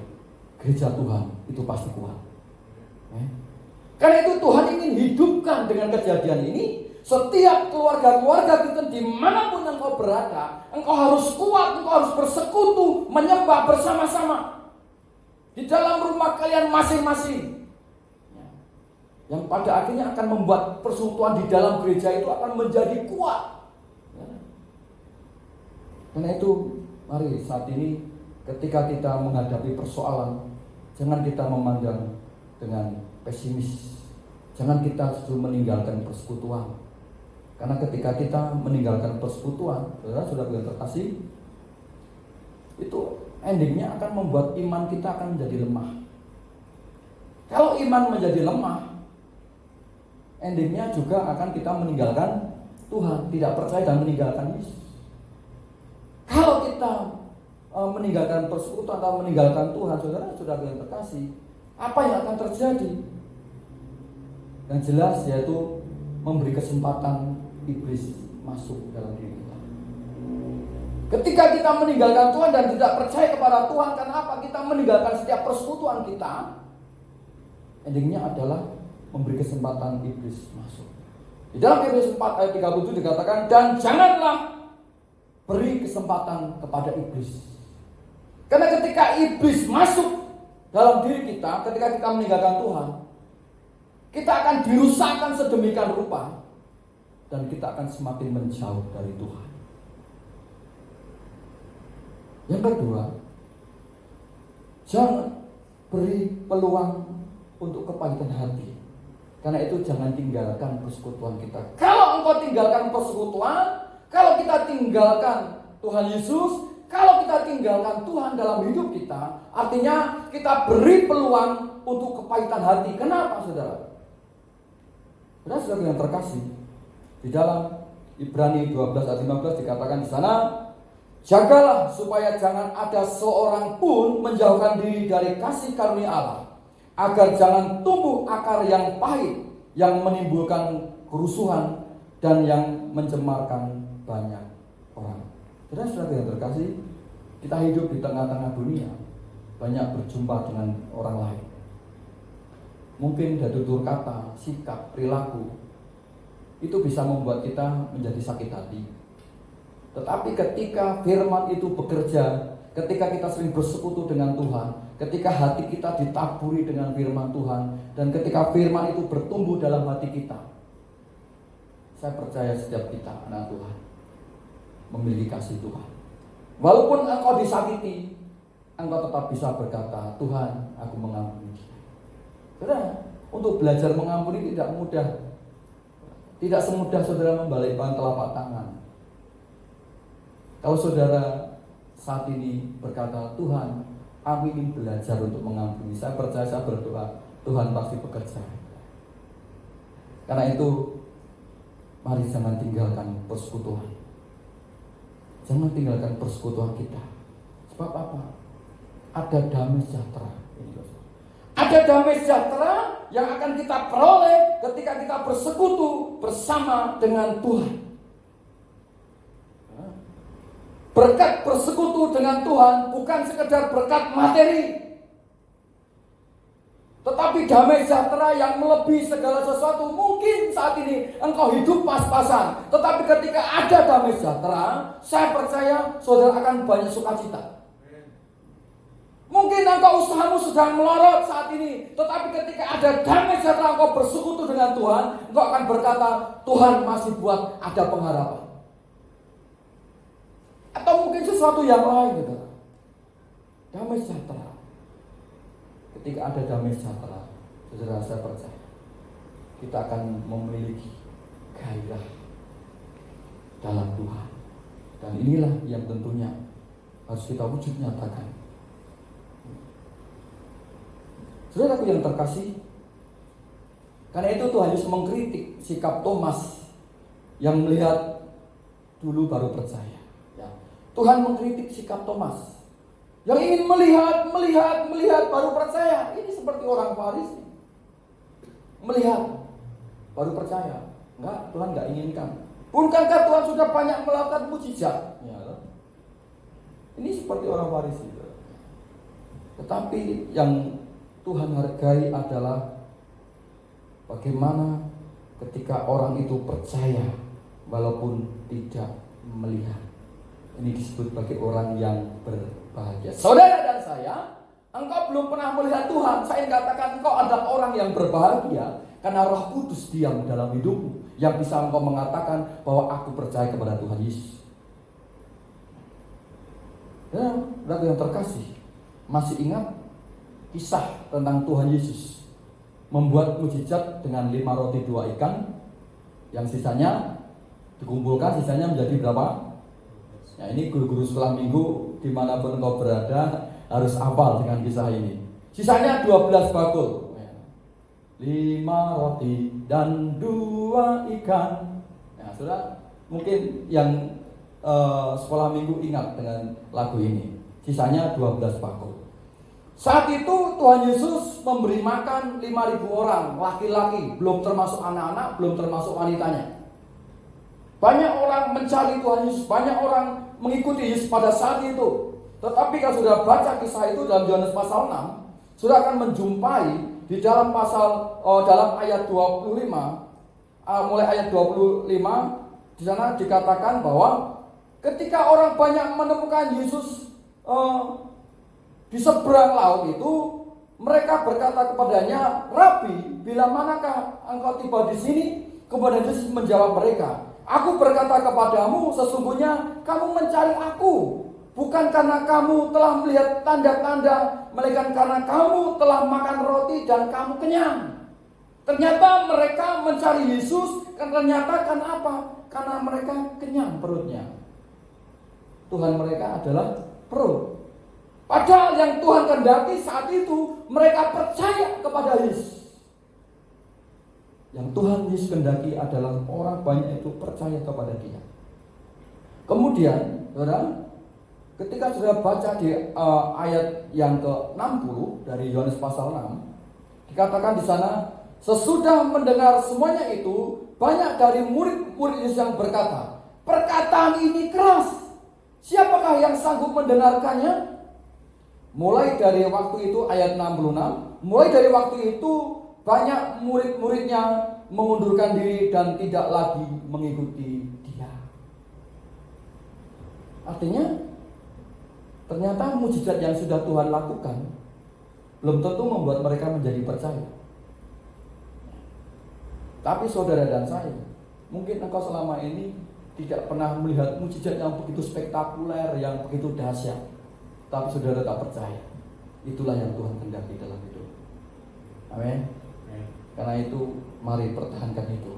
gereja Tuhan itu pasti kuat. Karena itu Tuhan ingin hidupkan dengan kejadian ini. Setiap keluarga Kristen dimanapun engkau berada, engkau harus kuat, engkau harus bersekutu, menyembah bersama-sama di dalam rumah kalian masing-masing. Yang pada akhirnya akan membuat persekutuan di dalam gereja itu akan menjadi kuat. Karena itu, mari saat ini ketika kita menghadapi persoalan, jangan kita memandang dengan pesimis. Jangan kita justru meninggalkan persekutuan. Karena ketika kita meninggalkan persekutuan, saudara terkasih, itu endingnya akan membuat iman kita akan menjadi lemah. Kalau iman menjadi lemah, endingnya juga akan kita meninggalkan Tuhan, tidak percaya dan meninggalkan Yesus. Kalau kita meninggalkan persekutuan atau meninggalkan Tuhan, saudara yang terkasih, apa yang akan terjadi? Yang jelas yaitu memberi kesempatan iblis masuk dalam diri kita. Ketika kita meninggalkan Tuhan dan tidak percaya kepada Tuhan, karena apa? Kita meninggalkan setiap persekutuan kita, endingnya adalah memberi kesempatan iblis masuk. Di dalam Efesus 4 ayat 37 dikatakan, dan janganlah beri kesempatan kepada iblis. Karena ketika iblis masuk dalam diri kita, ketika kita meninggalkan Tuhan, kita akan dirusakkan sedemikian rupa, dan kita akan semakin menjauh dari Tuhan. Yang kedua, jangan beri peluang untuk kepahitan hati. Karena itu jangan tinggalkan persekutuan kita. Kalau engkau tinggalkan persekutuan, kalau kita tinggalkan Tuhan Yesus, kalau kita tinggalkan Tuhan dalam hidup kita, artinya kita beri peluang untuk kepahitan hati. Kenapa, saudara? Saudara yang terkasih, di dalam Ibrani 12 ayat 15 dikatakan di sana, jagalah supaya jangan ada seorang pun menjauhkan diri dari kasih karunia Allah, agar jangan tumbuh akar yang pahit, yang menimbulkan kerusuhan dan yang mencemarkan banyak orang. Saudara yang terkasih, kita hidup di tengah-tengah dunia, banyak berjumpa dengan orang lain. Mungkin dari tutur kata, sikap, perilaku, itu bisa membuat kita menjadi sakit hati. Tetapi ketika firman itu bekerja, ketika kita sering bersekutu dengan Tuhan, ketika hati kita ditaburi dengan firman Tuhan, dan ketika firman itu bertumbuh dalam hati kita, saya percaya setiap kita anak Tuhan memiliki kasih Tuhan. Walaupun engkau disakiti, engkau tetap bisa berkata, Tuhan, aku mengampuni dia. Saudara, untuk belajar mengampuni tidak mudah. Tidak semudah saudara membalikkan telapak tangan. Kalau saudara saat ini berkata, Tuhan, aku ingin belajar untuk mengampuni, saya percaya, saya berdoa, Tuhan pasti bekerja. Karena itu, mari jangan tinggalkan persekutuan. Jangan tinggalkan persekutuan kita. Sebab apa? Ada damai sejahtera. Ada damai sejahtera yang akan kita peroleh ketika kita bersekutu bersama dengan Tuhan. Berkat bersekutu dengan Tuhan bukan sekedar berkat materi, tetapi damai sejahtera yang melebihi segala sesuatu. Mungkin saat ini engkau hidup pas-pasan, tetapi ketika ada damai sejahtera, saya percaya saudara akan banyak sukacita. Mungkin engkau usahamu sedang melorot saat ini, tetapi ketika ada damai sejahtera engkau bersekutu dengan Tuhan, engkau akan berkata, Tuhan masih buat ada pengharapan. Atau mungkin sesuatu yang lain, saudara. Damai sejahtera. Ketika ada damai sejahtera, saudara, saya percaya kita akan memiliki gairah dalam Tuhan. Dan inilah yang tentunya harus kita wujud nyatakan. Saudaraku yang terkasih, karena itu Tuhan Yesus mengkritik sikap Thomas yang melihat dulu baru percaya. Ya. Tuhan mengkritik sikap Thomas yang ingin melihat baru percaya. Ini seperti orang Farisi, melihat baru percaya. Enggak, Tuhan enggak inginkan. Bukankah Tuhan sudah banyak melakukan mujizat? Ya. Ini seperti orang Farisi. Tetapi yang Tuhan hargai adalah bagaimana ketika orang itu percaya walaupun tidak melihat. Ini disebut sebagai orang yang berbahagia. Saudara dan saya, engkau belum pernah melihat Tuhan. Saya katakan engkau adalah orang yang berbahagia karena Roh Kudus diam dalam hidupmu, yang bisa engkau mengatakan bahwa aku percaya kepada Tuhan Yesus. Dan yang terkasih, masih ingat kisah tentang Tuhan Yesus membuat mujizat dengan 5 roti 2 ikan, yang sisanya dikumpulkan, sisanya menjadi berapa? Nah, ini guru-guru sekolah minggu dimanapun engkau berada harus hafal dengan kisah ini. Sisanya 12 bakul, 5 roti dan 2 ikan. Nah, saudara, mungkin yang sekolah minggu ingat dengan lagu ini. sisanya 12 bakul. Saat itu Tuhan Yesus memberi makan 5.000 orang, laki-laki, belum termasuk anak-anak, belum termasuk wanitanya. Banyak orang mencari Tuhan Yesus, banyak orang mengikuti Yesus pada saat itu. Tetapi kalau sudah baca kisah itu dalam Yohanes pasal 6, sudah akan menjumpai di dalam dalam ayat 25, mulai ayat 25, di sana dikatakan bahwa ketika orang banyak menemukan Yesus di seberang laut itu, mereka berkata kepadanya, "Rabi, bila manakah engkau tiba di sini?" Kemudian Yesus menjawab mereka, "Aku berkata kepadamu, sesungguhnya kamu mencari aku, bukan karena kamu telah melihat tanda-tanda, melainkan karena kamu telah makan roti dan kamu kenyang." Ternyata mereka mencari Yesus, ternyata kan apa? Karena mereka kenyang perutnya. Tuhan mereka adalah perut. Padahal yang Tuhan kehendaki saat itu, mereka percaya kepada Yesus. Yang Tuhan Yesus kehendaki adalah orang banyak itu percaya kepada Dia. Kemudian, saudara, ketika sudah baca di ayat yang ke-60 dari Yohanes pasal 6, dikatakan di sana, sesudah mendengar semuanya itu, banyak dari murid-murid Yesus yang berkata, "Perkataan ini keras. Siapakah yang sanggup mendengarkannya?" Mulai dari waktu itu, ayat 66, mulai dari waktu itu banyak murid-muridnya mengundurkan diri dan tidak lagi mengikuti Dia. Artinya, ternyata mujizat yang sudah Tuhan lakukan belum tentu membuat mereka menjadi percaya. Tapi saudara dan saya, mungkin engkau selama ini tidak pernah melihat mujizat yang begitu spektakuler, yang begitu dahsyat. Tapi saudara tak percaya. Itulah yang Tuhan kehendaki dalam hidup. Amin. Karena itu mari pertahankan itu.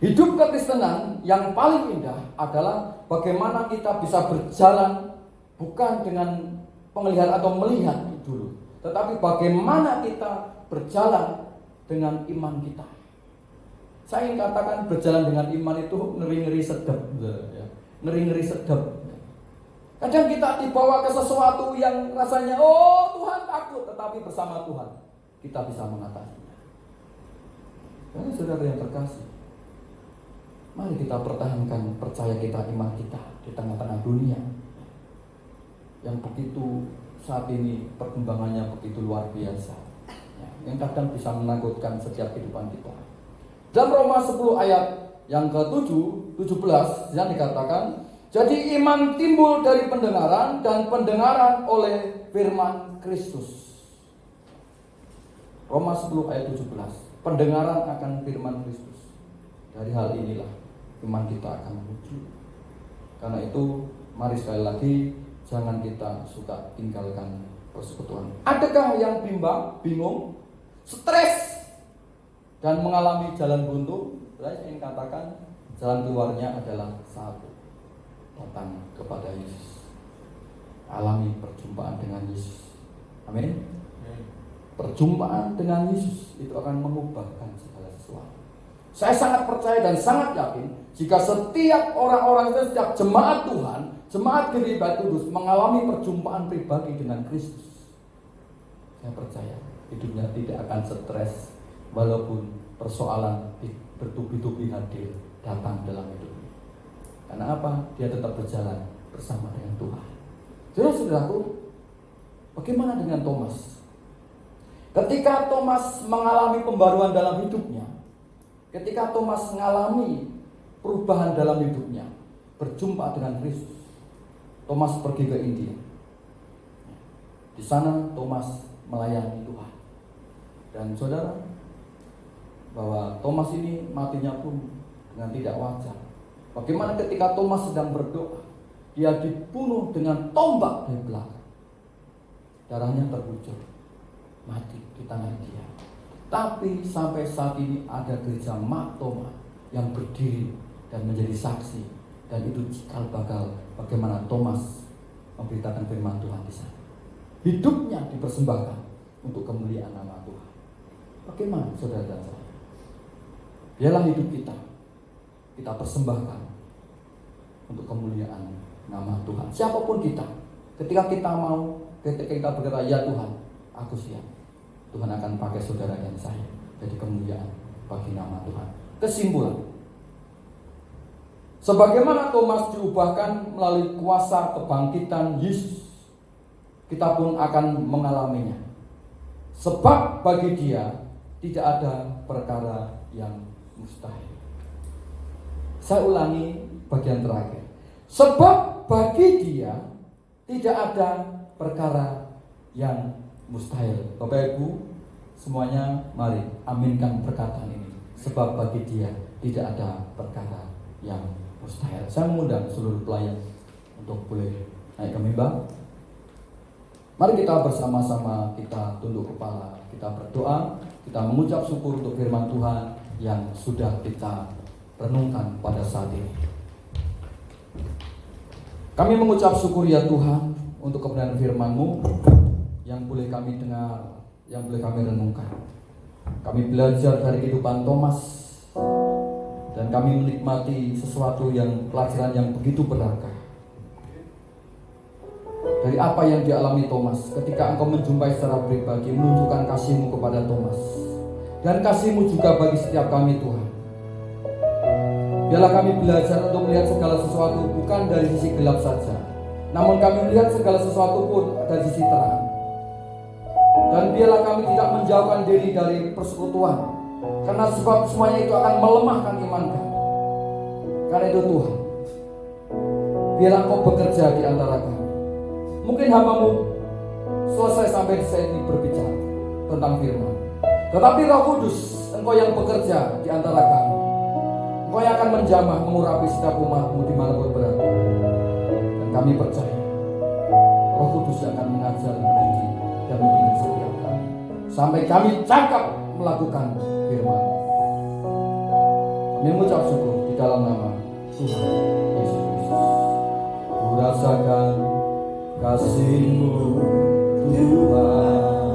Hidup kekristenan yang paling indah adalah bagaimana kita bisa berjalan bukan dengan penglihatan atau melihat dulu, tetapi bagaimana kita berjalan dengan iman kita. Saya ingin katakan berjalan dengan iman itu ngeri-ngeri sedap, ya. Ngeri-ngeri sedap. Kadang kita dibawa ke sesuatu yang rasanya, oh Tuhan takut, tetapi bersama Tuhan kita bisa mengatasinya. Karena saudara yang terkasih, mari kita pertahankan percaya kita, iman kita di tengah-tengah dunia yang begitu saat ini perkembangannya begitu luar biasa, ya, yang kadang bisa menakutkan setiap kehidupan kita. Dalam Roma 10 ayat yang ke-7, 17 yang dikatakan, jadi iman timbul dari pendengaran dan pendengaran oleh firman Kristus. Roma 10 ayat 17. Pendengaran akan firman Kristus. Dari hal inilah iman kita akan wujud. Karena itu mari sekali lagi jangan kita suka tinggalkan persekutuan. Adakah yang bimbang, bingung, stres dan mengalami jalan buntu? Saya ingin katakan jalan keluarnya adalah satu. Datang kepada Yesus, alami perjumpaan dengan Yesus. Amin. Perjumpaan dengan Yesus itu akan mengubahkan segala sesuatu. Saya sangat percaya dan sangat yakin jika setiap orang-orang itu, setiap jemaat Tuhan, jemaat Gereja Bait Kudus mengalami perjumpaan pribadi dengan Kristus, saya percaya hidupnya tidak akan stres walaupun persoalan bertubi-tubi hadir datang dalam hidupnya. Karena apa? Dia tetap berjalan bersama dengan Tuhan. Saudara-saudaraku, bagaimana dengan Thomas? Ketika Thomas mengalami pembaruan dalam hidupnya, ketika Thomas mengalami perubahan dalam hidupnya, berjumpa dengan Kristus, Thomas pergi ke India. Di sana Thomas melayani Tuhan. Dan saudara, bahwa Thomas ini matinya pun dengan tidak wajar. Bagaimana ketika Thomas sedang berdoa, dia dibunuh dengan tombak dari belakang. Darahnya terbujur, mati di tangan dia. Tapi sampai saat ini ada gereja Mak Thomas yang berdiri dan menjadi saksi. Dan itu cikal bakal bagaimana Thomas memberitakan firman Tuhan di sana. Hidupnya dipersembahkan untuk kemuliaan nama Tuhan. Bagaimana saudara dan saya? Biarlah hidup kita persembahkan untuk kemuliaan nama Tuhan. Siapapun kita, Ketika kita mau, ketika kita berkata, ya Tuhan, aku siap, Tuhan akan pakai saudara dan saya jadi kemuliaan bagi nama Tuhan. Kesimpulan, sebagaimana Thomas diubahkan melalui kuasa kebangkitan Yesus, kita pun akan mengalaminya. Sebab bagi dia tidak ada perkara yang mustahil. Saya ulangi bagian terakhir. Sebab bagi dia tidak ada perkara yang mustahil. Bapak Ibu semuanya, mari aminkan perkataan ini. Sebab bagi dia tidak ada perkara yang mustahil. Saya mengundang seluruh pelayan untuk boleh naik ke mimbar. Mari kita bersama-sama, kita tunduk kepala, kita berdoa, kita mengucap syukur untuk firman Tuhan yang sudah kita renungkan pada saat ini. Kami mengucap syukur ya Tuhan untuk kebenaran firman-Mu yang boleh kami dengar, yang boleh kami renungkan. Kami belajar dari kehidupan Thomas dan kami menikmati sesuatu yang pelajaran yang begitu berharga. Dari apa yang dialami Thomas ketika Engkau menjumpai secara pribadi, menunjukkan kasih-Mu kepada Thomas dan kasih-Mu juga bagi setiap kami Tuhan. Biarlah kami belajar untuk melihat segala sesuatu bukan dari sisi gelap saja, namun kami melihat segala sesuatu pun dari sisi terang. Dan biarlah kami tidak menjauhkan diri dari persekutuan, karena sebab semuanya itu akan melemahkan iman kami. Karena itu Tuhan, biarlah Engkau bekerja di antara kami. Mungkin hamba-Mu selesai sampai di saat ini berbicara tentang firman, tetapi Roh Kudus, Engkau yang bekerja di antara kami. Engkau yang akan menjamah, mengurapi setiap umat-Mu dimanapun berada. Dan kami percaya Roh Kudus yang akan mengajar, mendidik, dan membimbing setiap kami sampai kami cakap melakukan firman. Kami mengucap syukur di dalam nama Tuhan Yesus Kristus. Ku rasakan kasih-Mu Tuhan,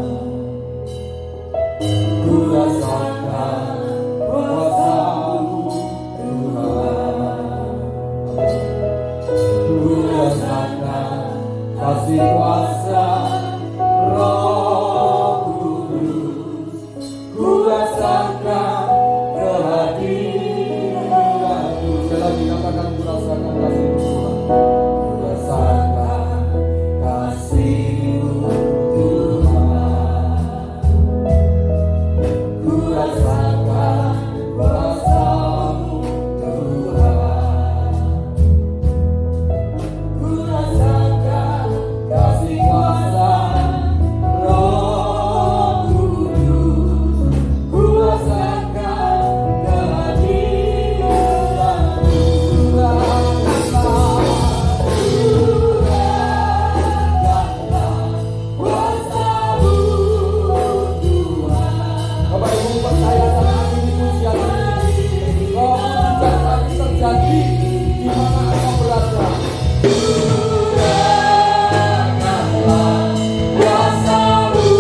ku rasakan kuasa-Mu Tuhan, ku rasakan kasih kuasa Roh Kudus, ku rasakan kehadiran-Mu. Sekali lagi katakan, ku rasakan kasih Tuhan, ku rasakan kasih-Mu Tuhan, ku rasakan kuasa-Mu Tuhan, ku rasakan kasih kuasa Roh Kudus, ku rasakan kehadiran-Mu. Bapak Ibu percaya saat ini pujian ini, Roh Kudus tadi terjadi di mana Engkau berada. Kuasa-Mu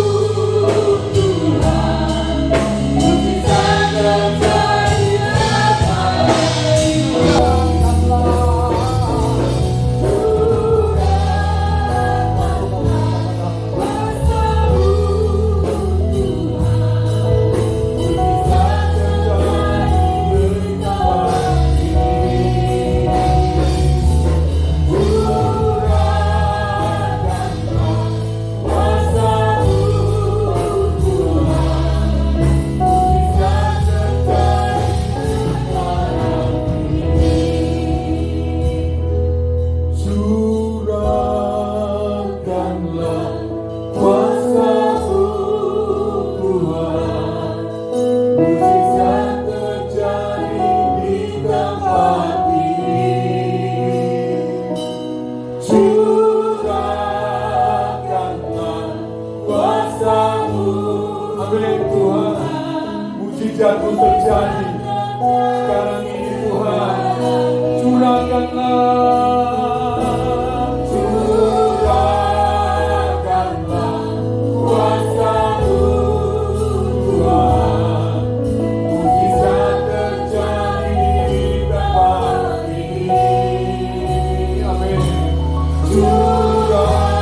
Tuhan, mujizat terjadi curahkanlah kuasa-Mu Tuhan, mujizat terjadi di tempat ini. Curahkanlah kuasa-Mu. Amin Tuhan, mujizat-Mu terjadi sekarang ini Tuhan. Curahkanlah kuasa-Mu Tuhan, mujizat terjadi di tempat ini. Amin. Curahkanlah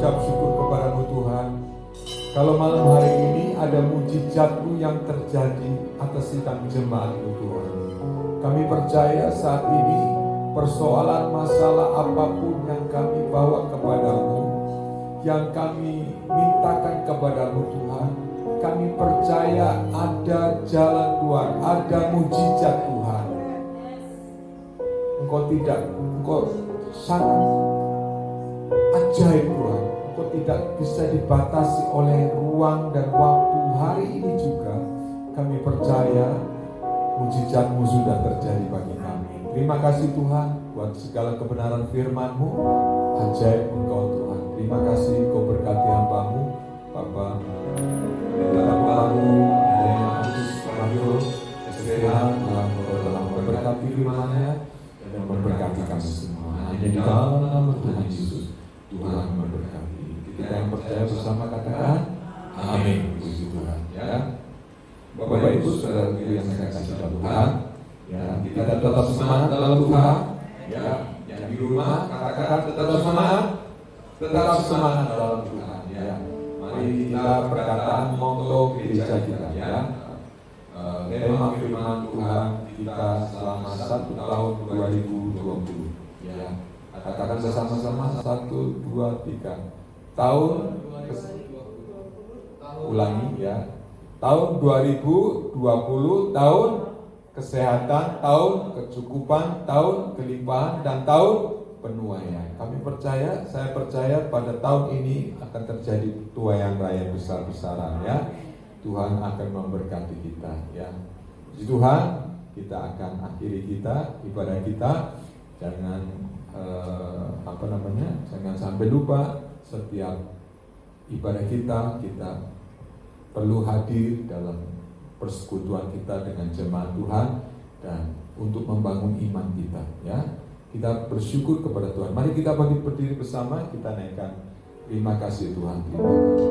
mengucap syukur kepada-Mu Tuhan. Kalau malam hari ini ada mujizat-Mu yang terjadi atas sidang jemaat-Mu Tuhan. Kami percaya saat ini persoalan masalah apapun yang kami bawa kepada-Mu, yang kami mintakan kepada-Mu Tuhan, kami percaya ada jalan Tuhan, ada mujizat Tuhan. Engkau sangat ajaib Tuhan. Engkau tidak bisa dibatasi oleh ruang dan waktu. Hari ini juga kami percaya mujizat-Mu sudah terjadi bagi kami. Terima kasih Tuhan buat segala kebenaran firman-Mu. Ajaib Engkau Tuhan. Terima kasih Engkau berkati hamba-Mu Bapak Pendeta-Mu Daniel Agus Rahyo SPH. Tuhan telah memberkati firman-Nya dan memberkati kami semua. Hanya di dalam nama Tuhan Yesus Tuhan memberkati. Kita yang percaya bersama katakan amin. Puji Tuhan ya. Bapak Ibu saudara yang saya kasih Tuhan, ya, kita tetap semangat dalam Tuhan. Ya, yang di rumah katakan tetap semangat dalam Tuhan. Ya, mari kita perkataan motto gereja kita. Ya, tema firman Tuhan kita selama 1 tahun 2020. Ya, katakan bersama-sama 1, 2, 3. Ulangi ya. Tahun 2020 tahun kesehatan, tahun kecukupan, tahun kelimpahan, dan tahun penuaian. Saya percaya pada tahun ini akan terjadi tuaian raya besar-besaran ya. Tuhan akan memberkati kita ya. Puji Tuhan, kita akan akhiri ibadah kita. Jangan jangan sampai lupa setiap ibadah kita perlu hadir dalam persekutuan kita dengan jemaat Tuhan dan untuk membangun iman kita ya. Kita bersyukur kepada Tuhan. Mari kita berdiri bersama, kita naikkan terima kasih Tuhan. Terima kasih.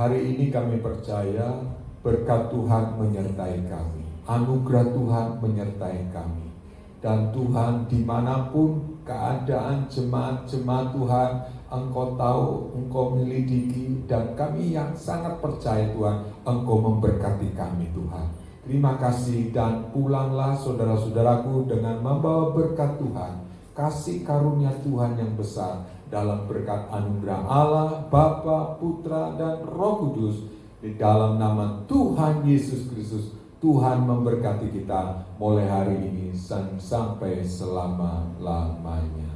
Hari ini kami percaya berkat Tuhan menyertai kami, anugerah Tuhan menyertai kami, dan Tuhan dimanapun keadaan jemaat-jemaat Tuhan, Engkau tahu, Engkau menyelidiki, dan kami yang sangat percaya Tuhan, Engkau memberkati kami Tuhan. Terima kasih, dan pulanglah saudara-saudaraku dengan membawa berkat Tuhan, kasih karunia Tuhan yang besar, dalam berkat anugerah Allah, Bapa, Putra, dan Roh Kudus, di dalam nama Tuhan Yesus Kristus. Tuhan memberkati kita mulai hari ini sampai selama-lamanya.